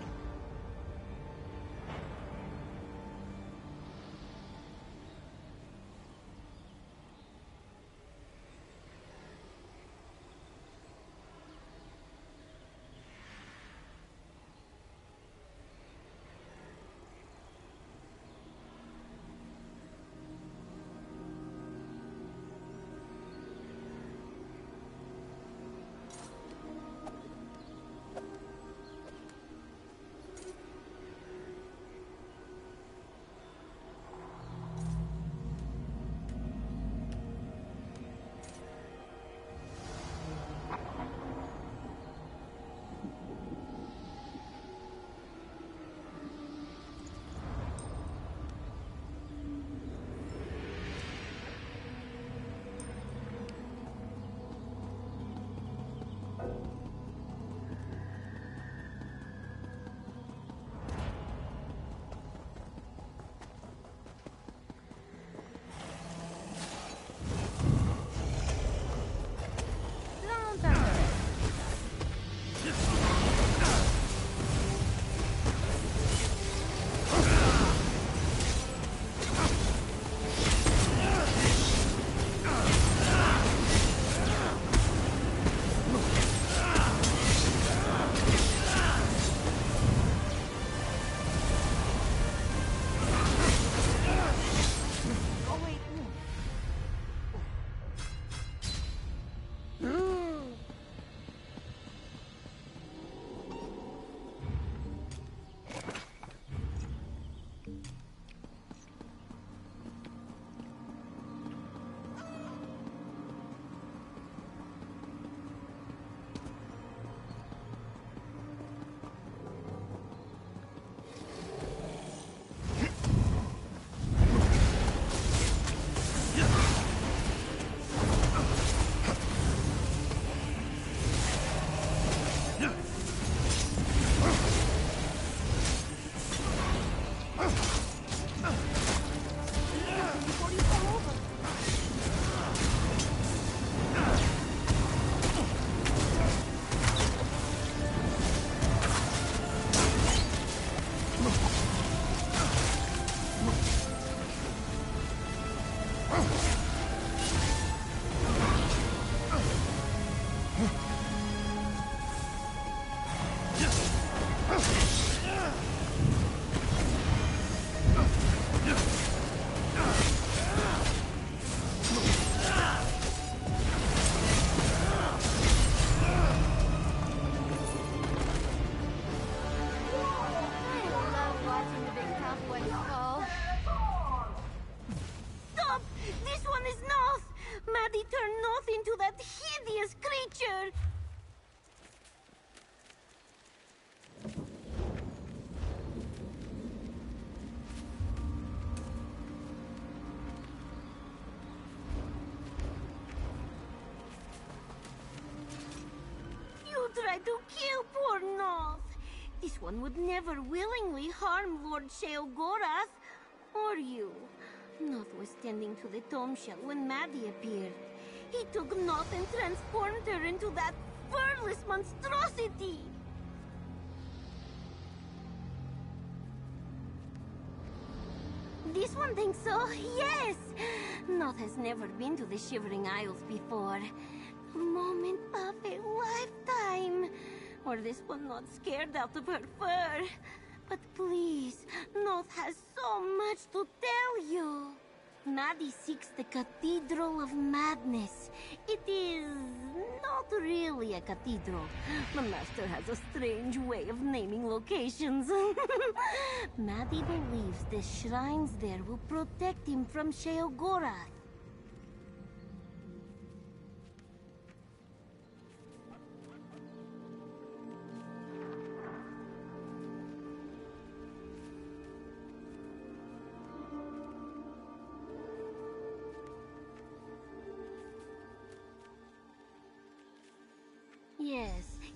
Tried to kill poor Noth. This one would never willingly harm Lord Sheogorath, or you. Noth was tending to the tomb shell when Maddie appeared. He took Noth and transformed her into that furless monstrosity. This one thinks so, yes. Noth has never been to the Shivering Isles before. A moment of a lifetime. Or this one not scared out of her fur. But please, Noth has so much to tell you. Maddie seeks the Cathedral of Madness. It is not really a cathedral. The Master has a strange way of naming locations. Maddie believes the shrines there will protect him from Sheogorath.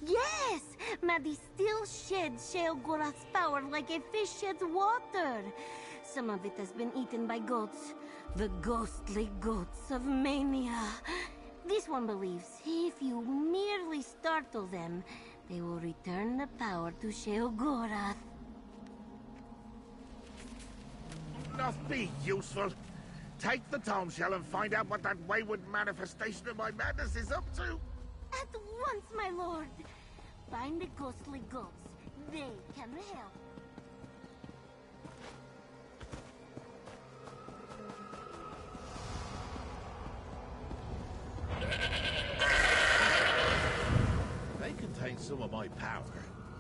Yes! Maddie still sheds Sheogorath's power like a fish sheds water. Some of it has been eaten by goats. The ghostly goats of Mania. This one believes if you merely startle them, they will return the power to Sheogorath. Not be useful. Take the tome shell and find out what that wayward manifestation of my madness is up to. At once, my lord. Find the ghostly goats. They can help. They contain some of my power.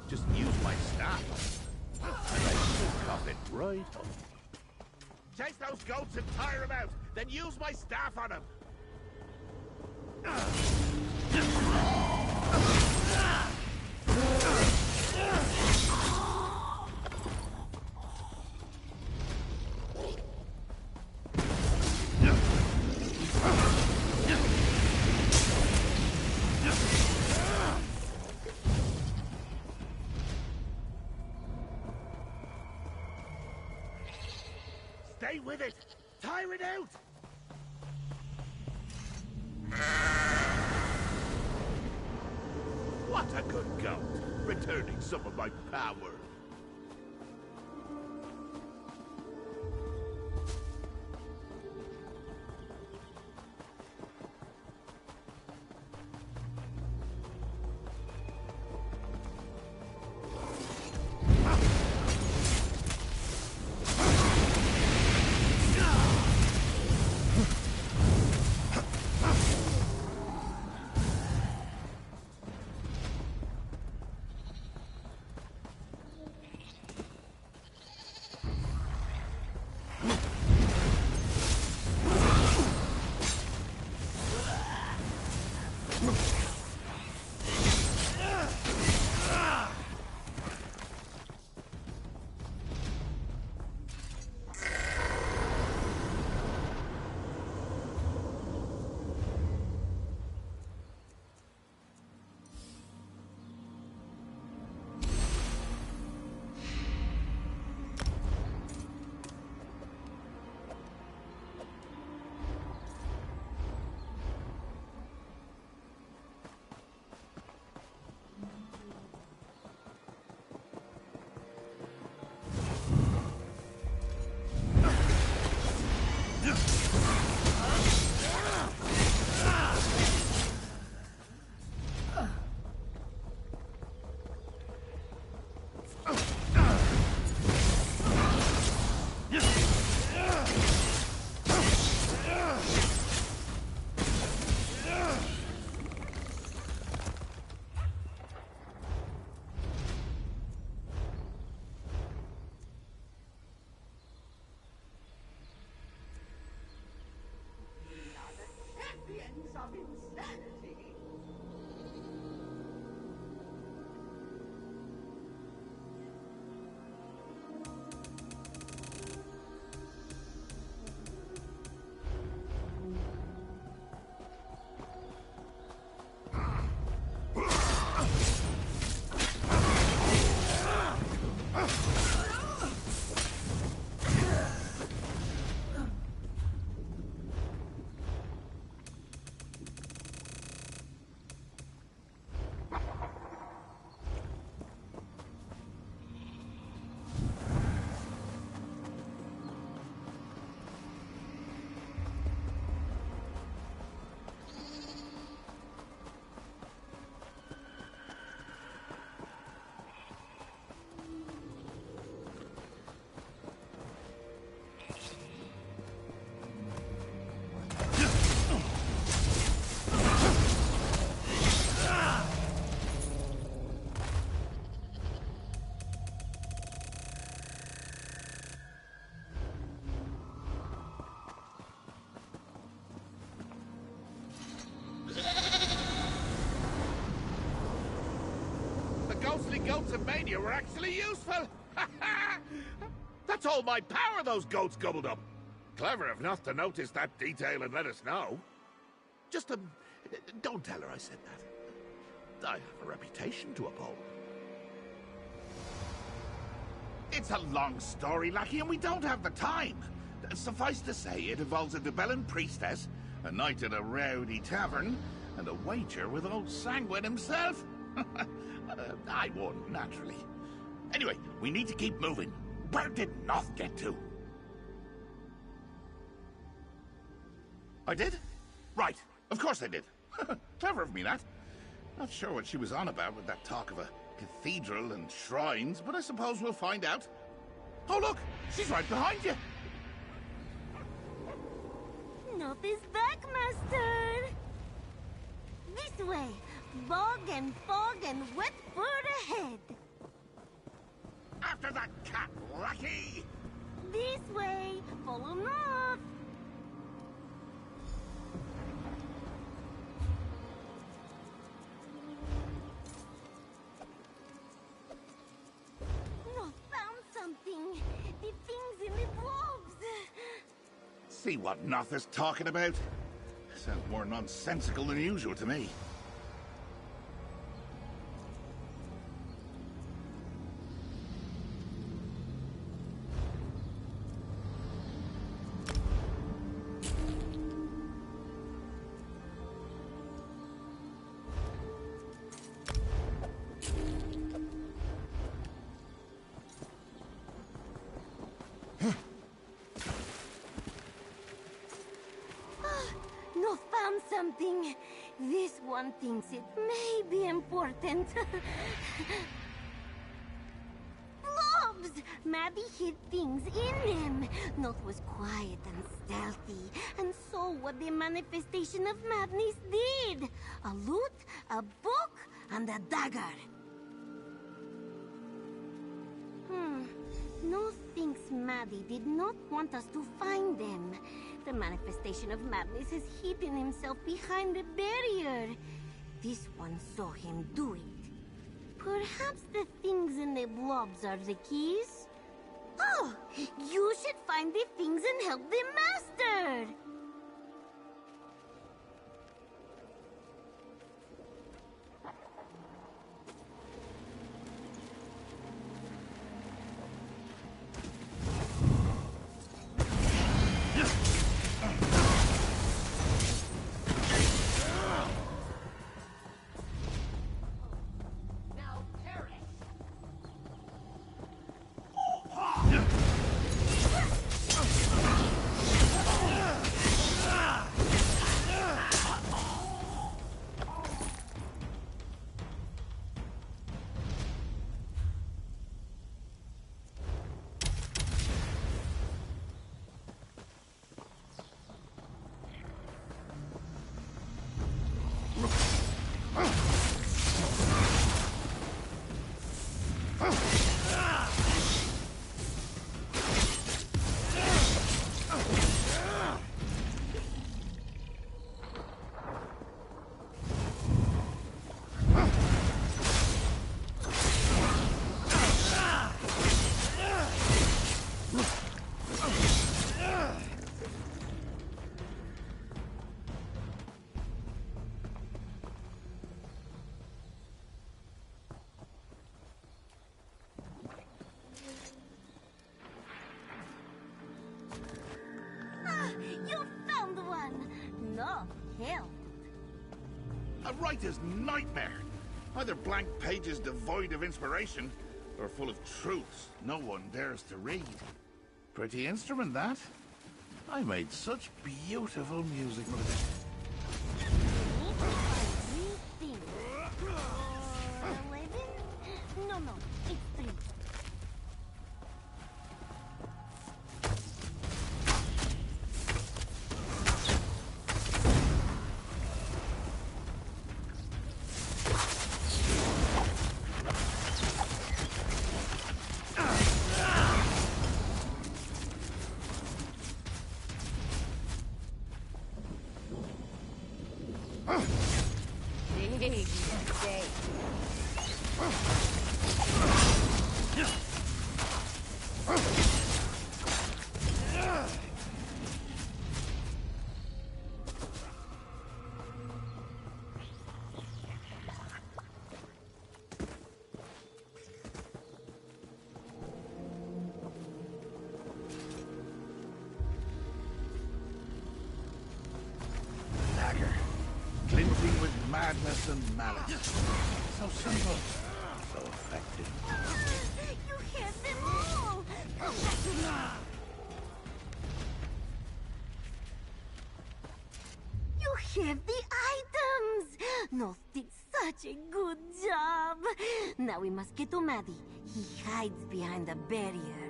Just use my staff. And they should cough it right up. Chase those goats and tire them out. Then use my staff on them. Stay with it! Tire it out! What a good goat! Returning some of my power. Of insanity. Ghostly goats of mania were actually useful! That's all my power those goats gobbled up! Clever enough to notice that detail and let us know. Just, don't tell her I said that. I have a reputation to uphold. It's a long story, Lackey, and we don't have the time. Suffice to say, it involves a Debellan priestess, a night at a rowdy tavern, and a wager with old Sanguine himself. I won, naturally. Anyway, we need to keep moving. Where did Noth get to? I did? Right. Of course I did. Clever of me, that. Not sure what she was on about with that talk of a cathedral and shrines, but I suppose we'll find out. Oh, look! She's right behind you! Noth is back, Master! This way! Bog and fog and wet fur ahead! After that cat, Lucky! This way! Follow Noth! Noth found something! The things in the globes! See what Noth is talking about? Sounds more nonsensical than usual to me. Noth found something. This one thinks it may be important. Globes! Maddie hid things in them. Noth was quiet and stealthy, and saw what the manifestation of madness did. A loot, a book, and a dagger. Noth thinks Maddie did not want us to find them. The manifestation of madness has hidden himself behind the barrier. This one saw him do it. Perhaps the things in the blobs are the keys? Oh, you should find the things and help the master! You found one! No help. A writer's nightmare. Either blank pages devoid of inspiration, or full of truths no one dares to read. Pretty instrument, that. I made such beautiful music with it. Need to find 3 things. 11? No, it's 3. Big mistake. Dagger. Glinting with madness and malice. So simple. So effective. You have them all! Come back to me! You have the items! Nos did such a good job! Now we must get to Maddie. He hides behind the barrier.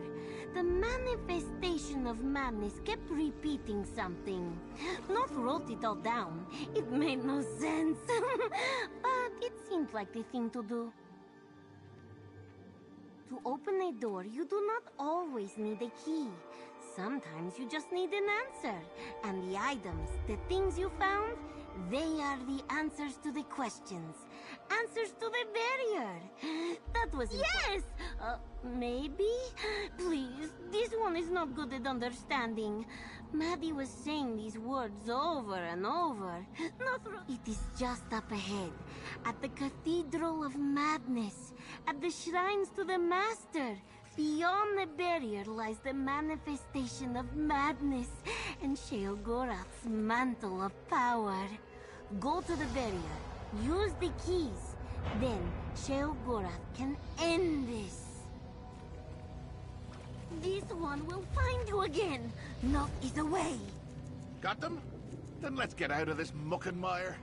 The manifestation of madness kept repeating something. North wrote it all down. It made no sense. But it seemed like the thing to do. To open a door, you do not always need a key. Sometimes you just need an answer. And the items, the things you found, they are the answers to the questions. Answers to the barrier. That was yes! Maybe? Please, this one is not good at understanding. Maddie was saying these words over and over. It is just up ahead, at the Cathedral of Madness, at the shrines to the Master. Beyond the barrier lies the manifestation of madness and Sheogorath's mantle of power. Go to the barrier, use the keys, then Sheogorath can end this. This one will find you again. Noth is away. Got them? Then let's get out of this muck and mire.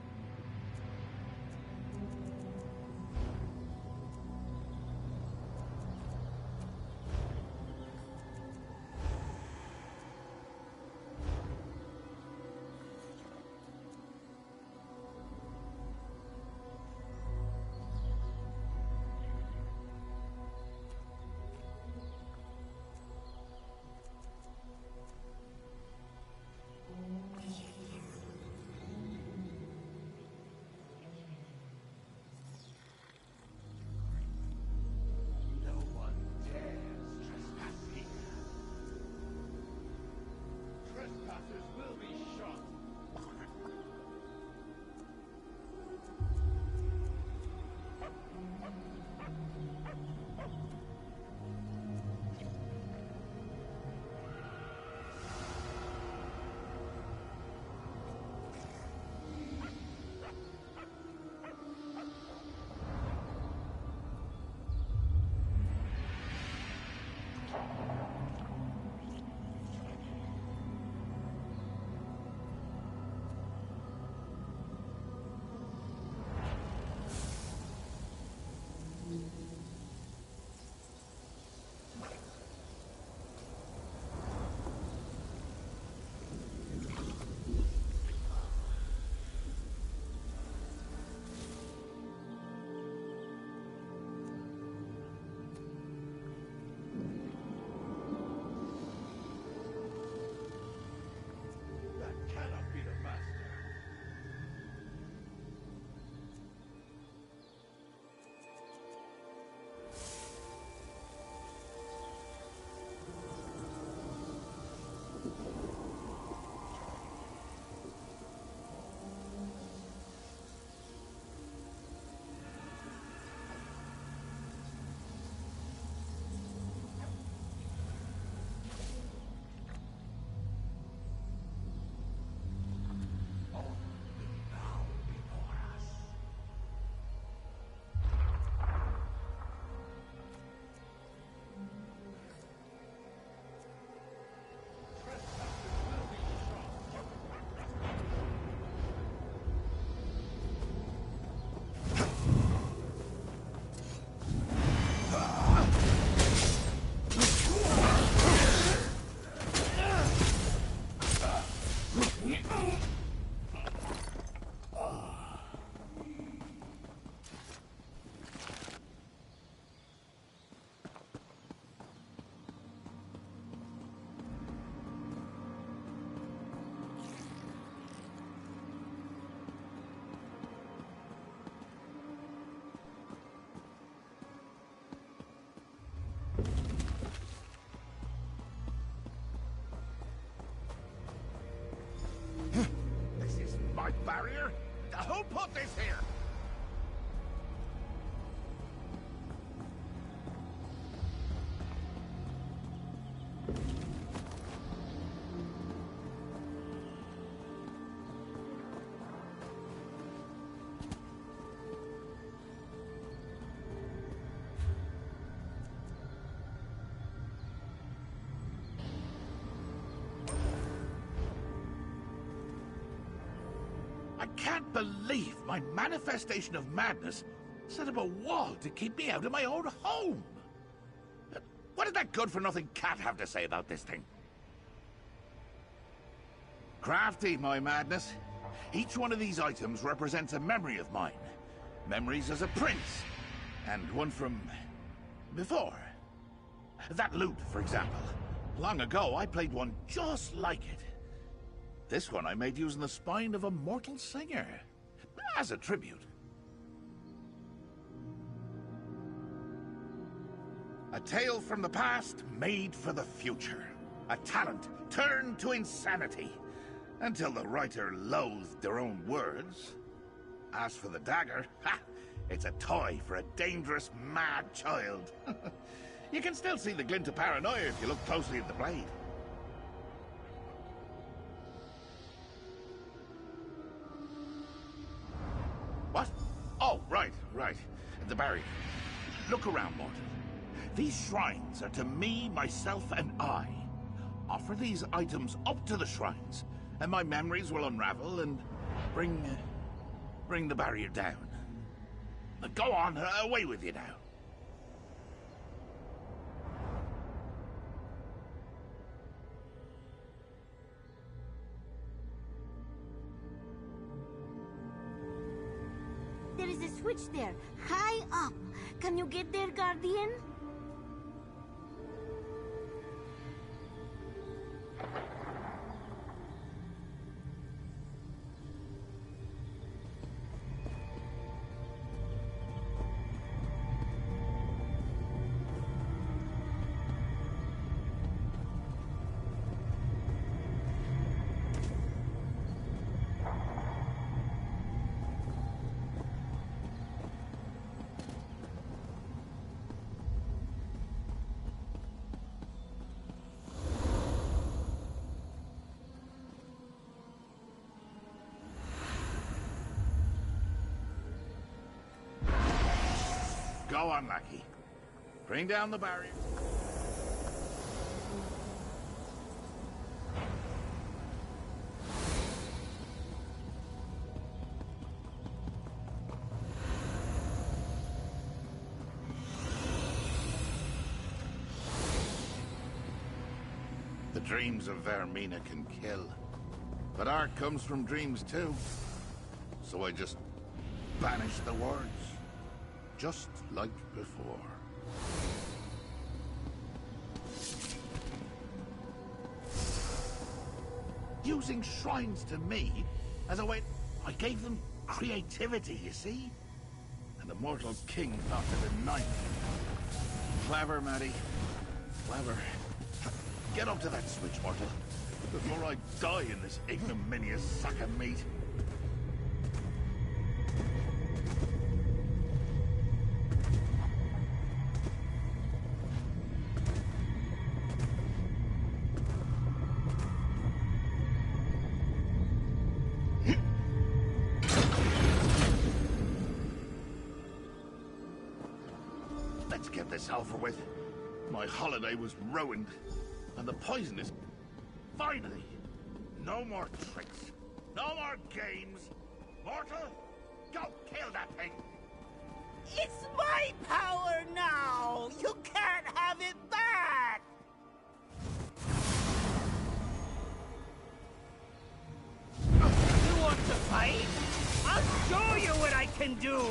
Barrier? Who put this here? I can't believe my manifestation of madness set up a wall to keep me out of my own home. What did that good-for-nothing cat have to say about this thing? Crafty, my madness. Each one of these items represents a memory of mine. Memories as a prince, and one from before. That lute, for example. Long ago, I played one just like it. This one I made using the spine of a mortal singer, as a tribute. A tale from the past made for the future. A talent turned to insanity. Until the writer loathed their own words. As for the dagger, it's a toy for a dangerous, mad child. You can still see the glint of paranoia if you look closely at the blade. What? Oh, right. The barrier. Look around, mortal. These shrines are to me, myself, and I. Offer these items up to the shrines, and my memories will unravel and bring the barrier down. Go on, away with you now. There is a switch there, high up. Can you get there, Guardian? Go on, lackey. Bring down the barrier. The dreams of Vermina can kill. But art comes from dreams too. So I just banish the words. Just like before. Using shrines to me as a way... I gave them creativity, you see? And the mortal king thought to deny me. Clever, Maddie. Clever. Get up to that switch, mortal, before I die in this ignominious sack of meat. Let's get this over with. My holiday was ruined, and the poison is... Finally! No more tricks. No more games. Mortal, go kill that thing! It's my power now! You can't have it back! You want to fight? I'll show you what I can do!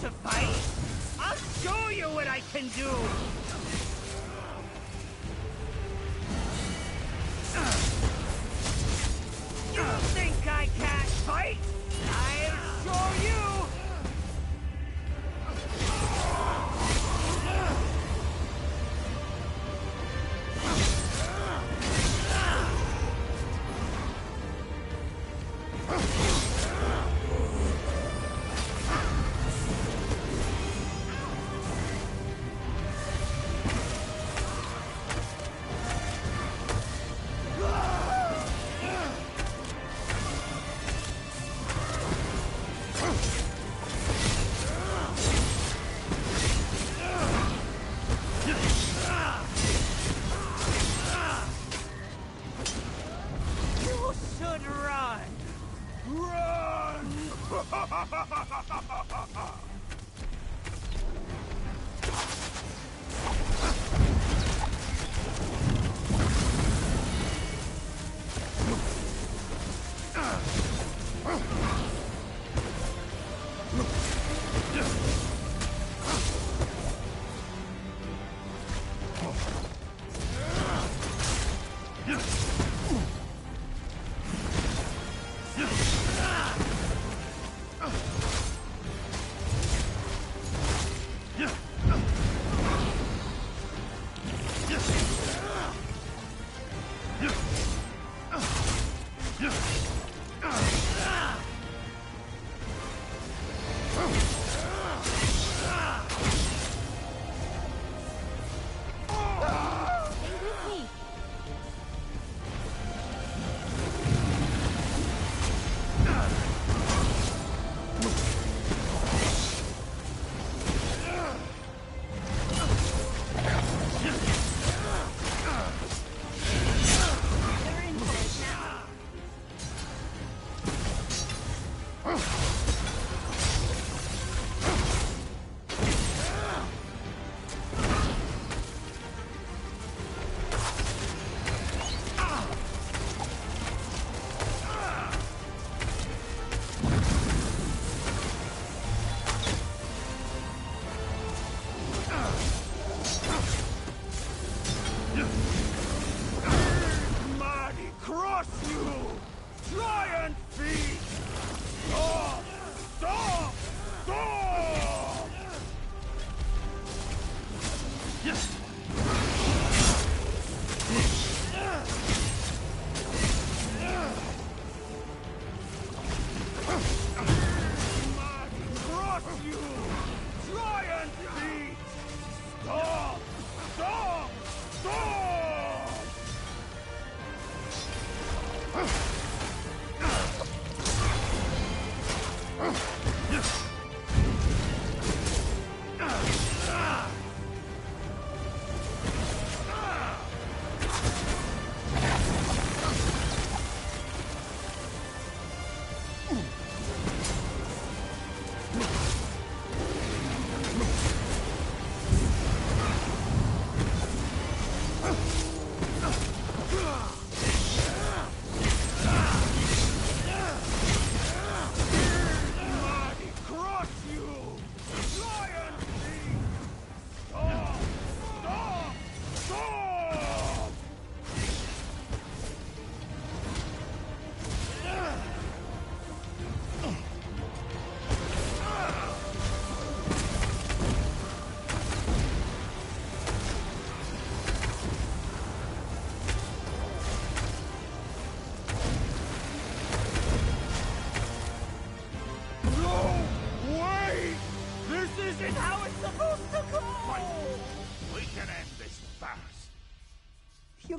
To fight? I'll show you what I can do! You think I can't fight? I'll show you!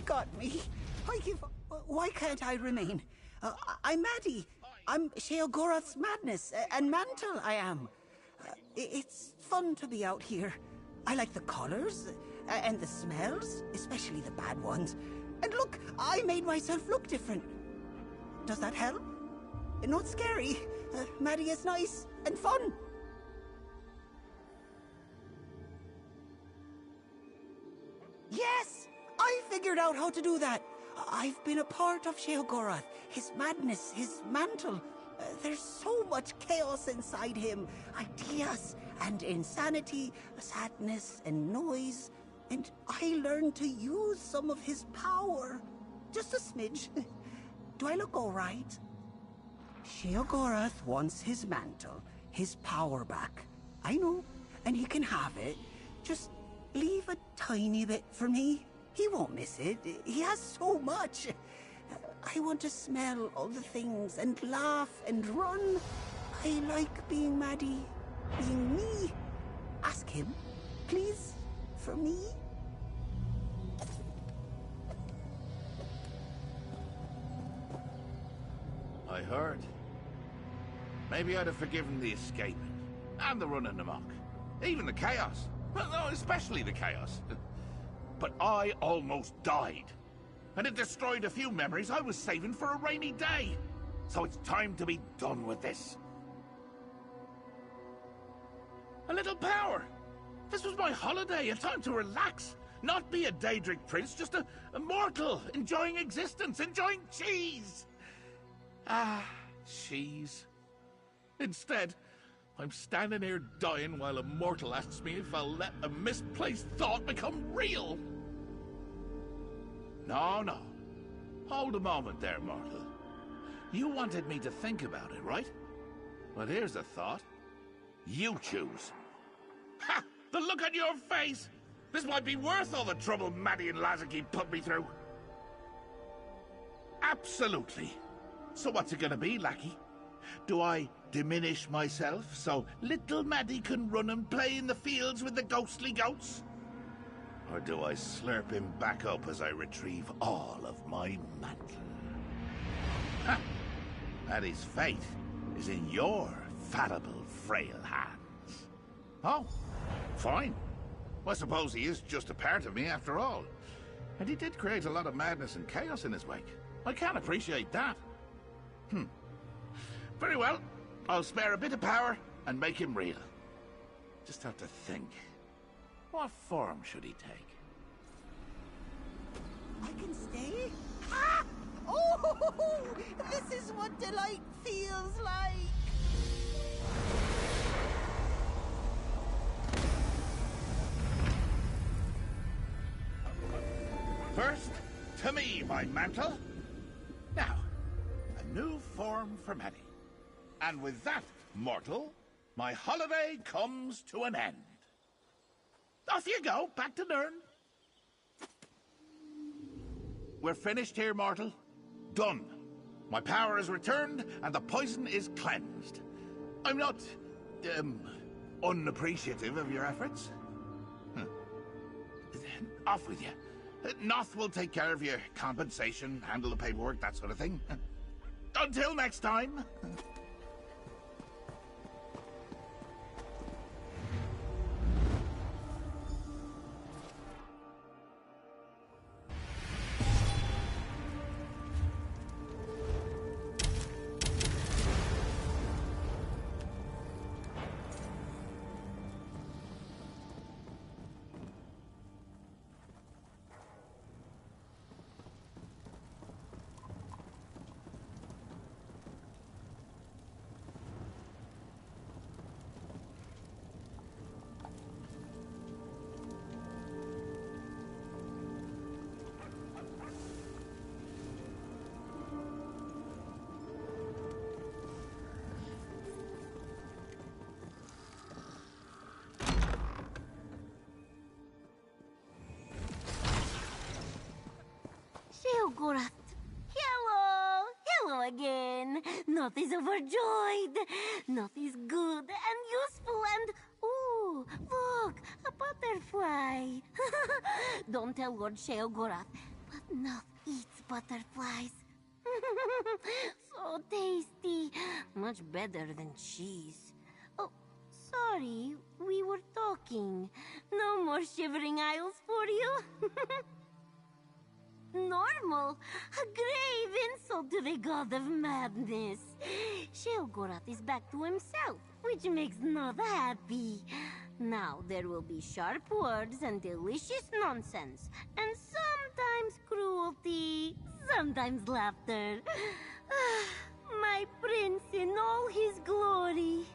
got me. Why can't I remain? I'm Maddie. I'm Sheogorath's madness and mantle, I am. It's fun to be out here. I like the colors and the smells, especially the bad ones. And look, I made myself look different. Does that help? Not scary. Maddie is nice and fun. Yes! I figured out how to do that. I've been a part of Sheogorath, his madness, his mantle. There's so much chaos inside him. Ideas and insanity, sadness and noise. And I learned to use some of his power. Just a smidge. Do I look all right? Sheogorath wants his mantle, his power back. I know, and he can have it. Just leave a tiny bit for me. He won't miss it. He has so much. I want to smell all the things and laugh and run. I like being Maddie, being me. Ask him, please, for me. I heard. Maybe I'd have forgiven the escaping, and the running amok. Even the chaos. Well, no, especially the chaos. But I almost died. And it destroyed a few memories I was saving for a rainy day. So it's time to be done with this. A little power. This was my holiday, a time to relax. Not be a Daedric prince, just a mortal, enjoying existence, enjoying cheese. Ah, cheese. Instead, I'm standing here dying while a mortal asks me if I'll let a misplaced thought become real. No, no. Hold a moment there, mortal. You wanted me to think about it, right? Well, here's a thought. You choose. Ha! The look on your face! This might be worth all the trouble Maddie and Lazarky put me through. Absolutely. So what's it gonna be, lackey? Do I diminish myself so little Maddie can run and play in the fields with the ghostly goats? Or do I slurp him back up as I retrieve all of my mantle? Ha! Maddie's fate is in your fallible, frail hands. Oh, fine. I suppose he is just a part of me after all. And he did create a lot of madness and chaos in his wake. I can appreciate that. Very well. I'll spare a bit of power and make him real. Just have to think. What form should he take? I can stay? Ah! Oh! This is what delight feels like! First, to me, my mantle. Now, a new form for Maddie. And with that, mortal, my holiday comes to an end. Off you go, back to Nirn. We're finished here, mortal. Done. My power is returned, and the poison is cleansed. I'm not, unappreciative of your efforts. Off with you. Noth will take care of your compensation, handle the paperwork, that sort of thing. Until next time. Sheogorath. Hello! Hello again. Noth is overjoyed. Noth is good and useful and... Ooh, look, a butterfly. Don't tell Lord Sheogorath. But Noth eats butterflies. So tasty. Much better than cheese. Oh, sorry. We were talking. No more shivering isles for you. Normal. A grave insult to the god of madness. Sheogorath is back to himself, which makes Noth happy. Now there will be sharp words and delicious nonsense, and sometimes cruelty, sometimes laughter. My prince in all his glory.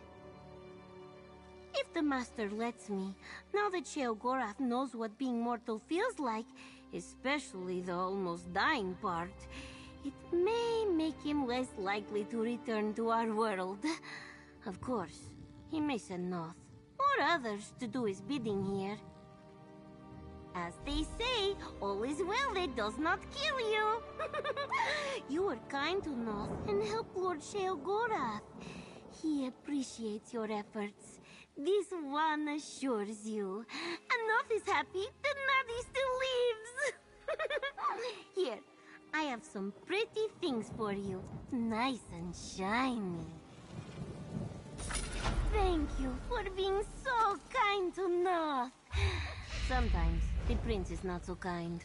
If the master lets me, now that Sheogorath knows what being mortal feels like, especially the almost dying part, it may make him less likely to return to our world. Of course, he may send Noth, or others, to do his bidding here. As they say, all is well that does not kill you. You were kind to Noth and helped Lord Sheogorath. He appreciates your efforts. This one assures you. And Noth is happy that Maddie still lives. Here, I have some pretty things for you. Nice and shiny. Thank you for being so kind to Noth. Sometimes the prince is not so kind.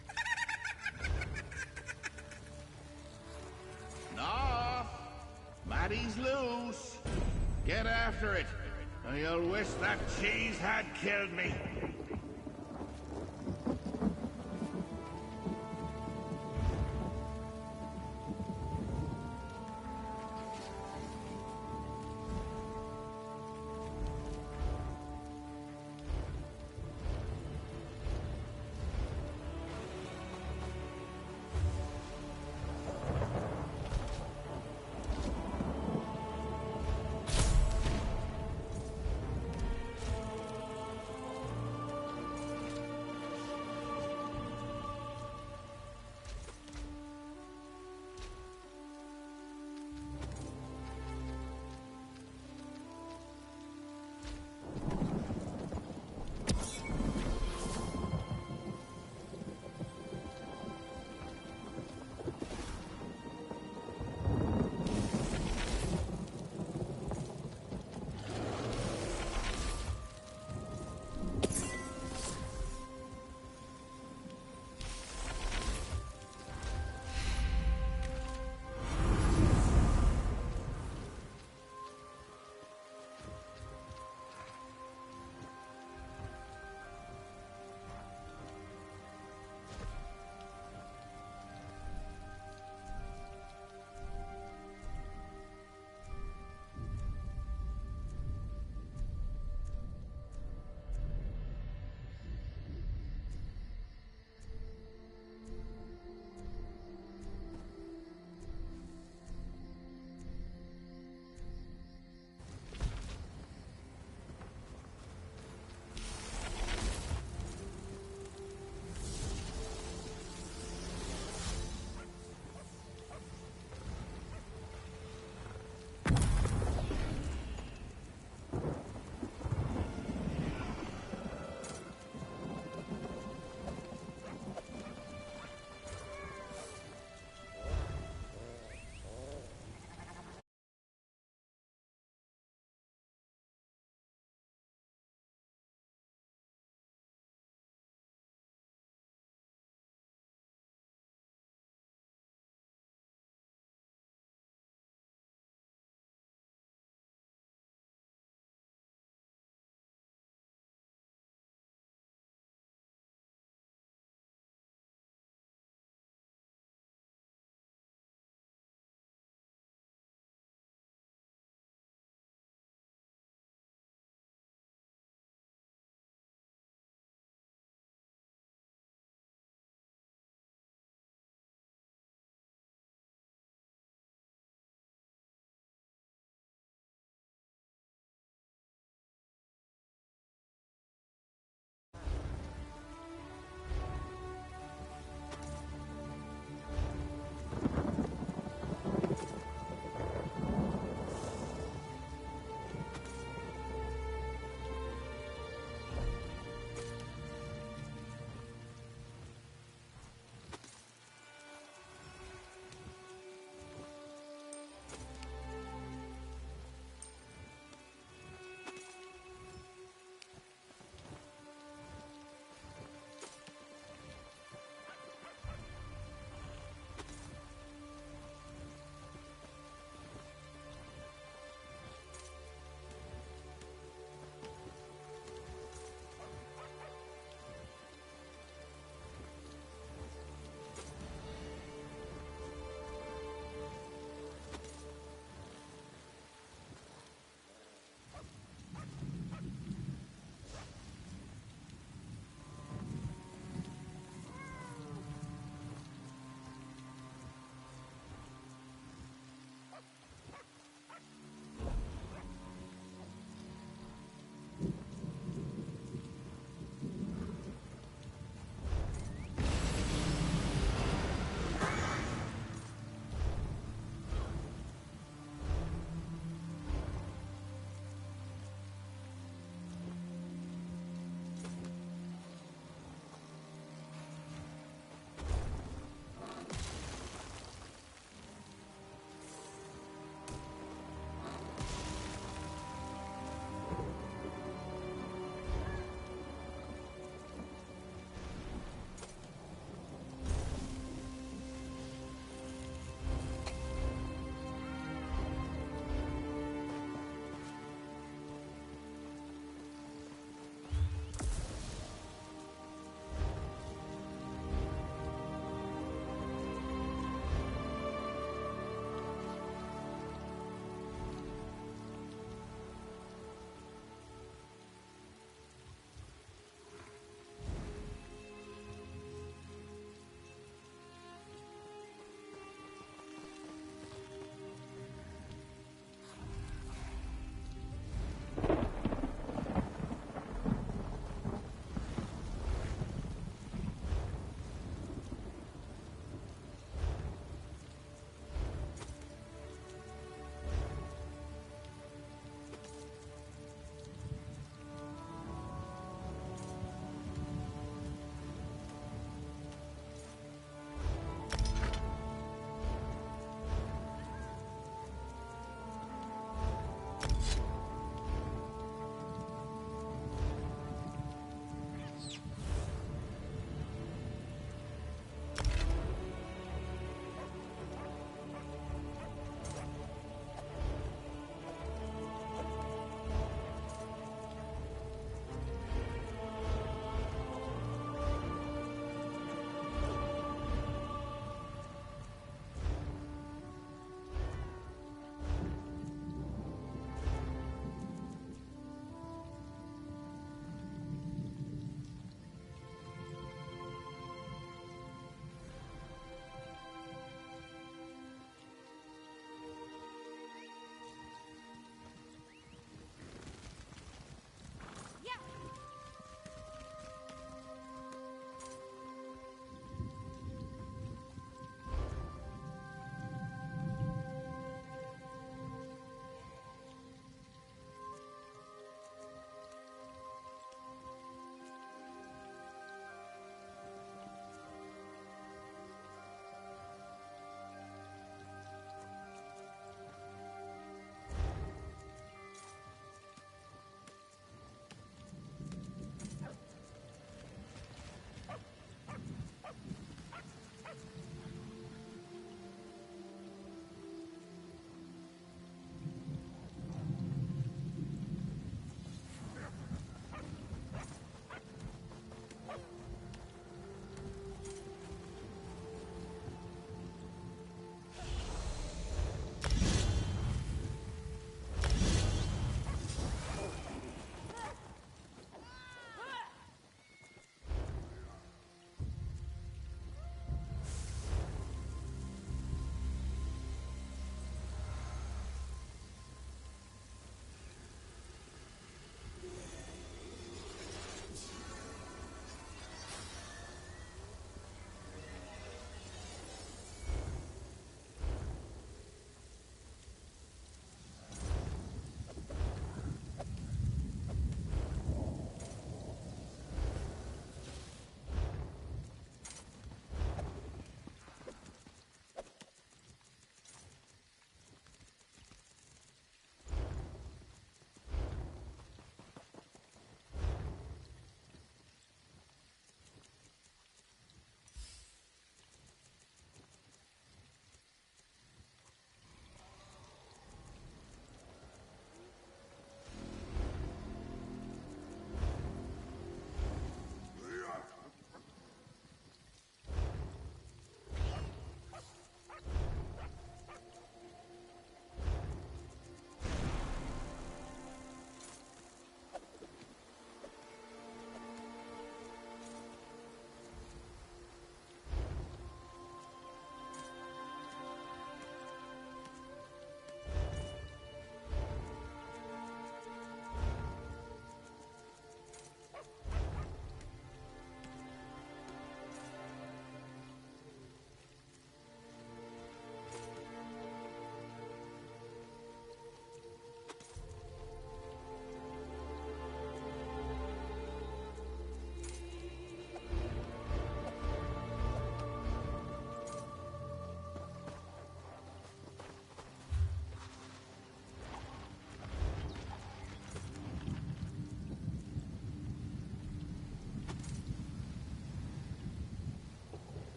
Noth! Maddie's loose. Get after it, or you'll wish that cheese had killed me.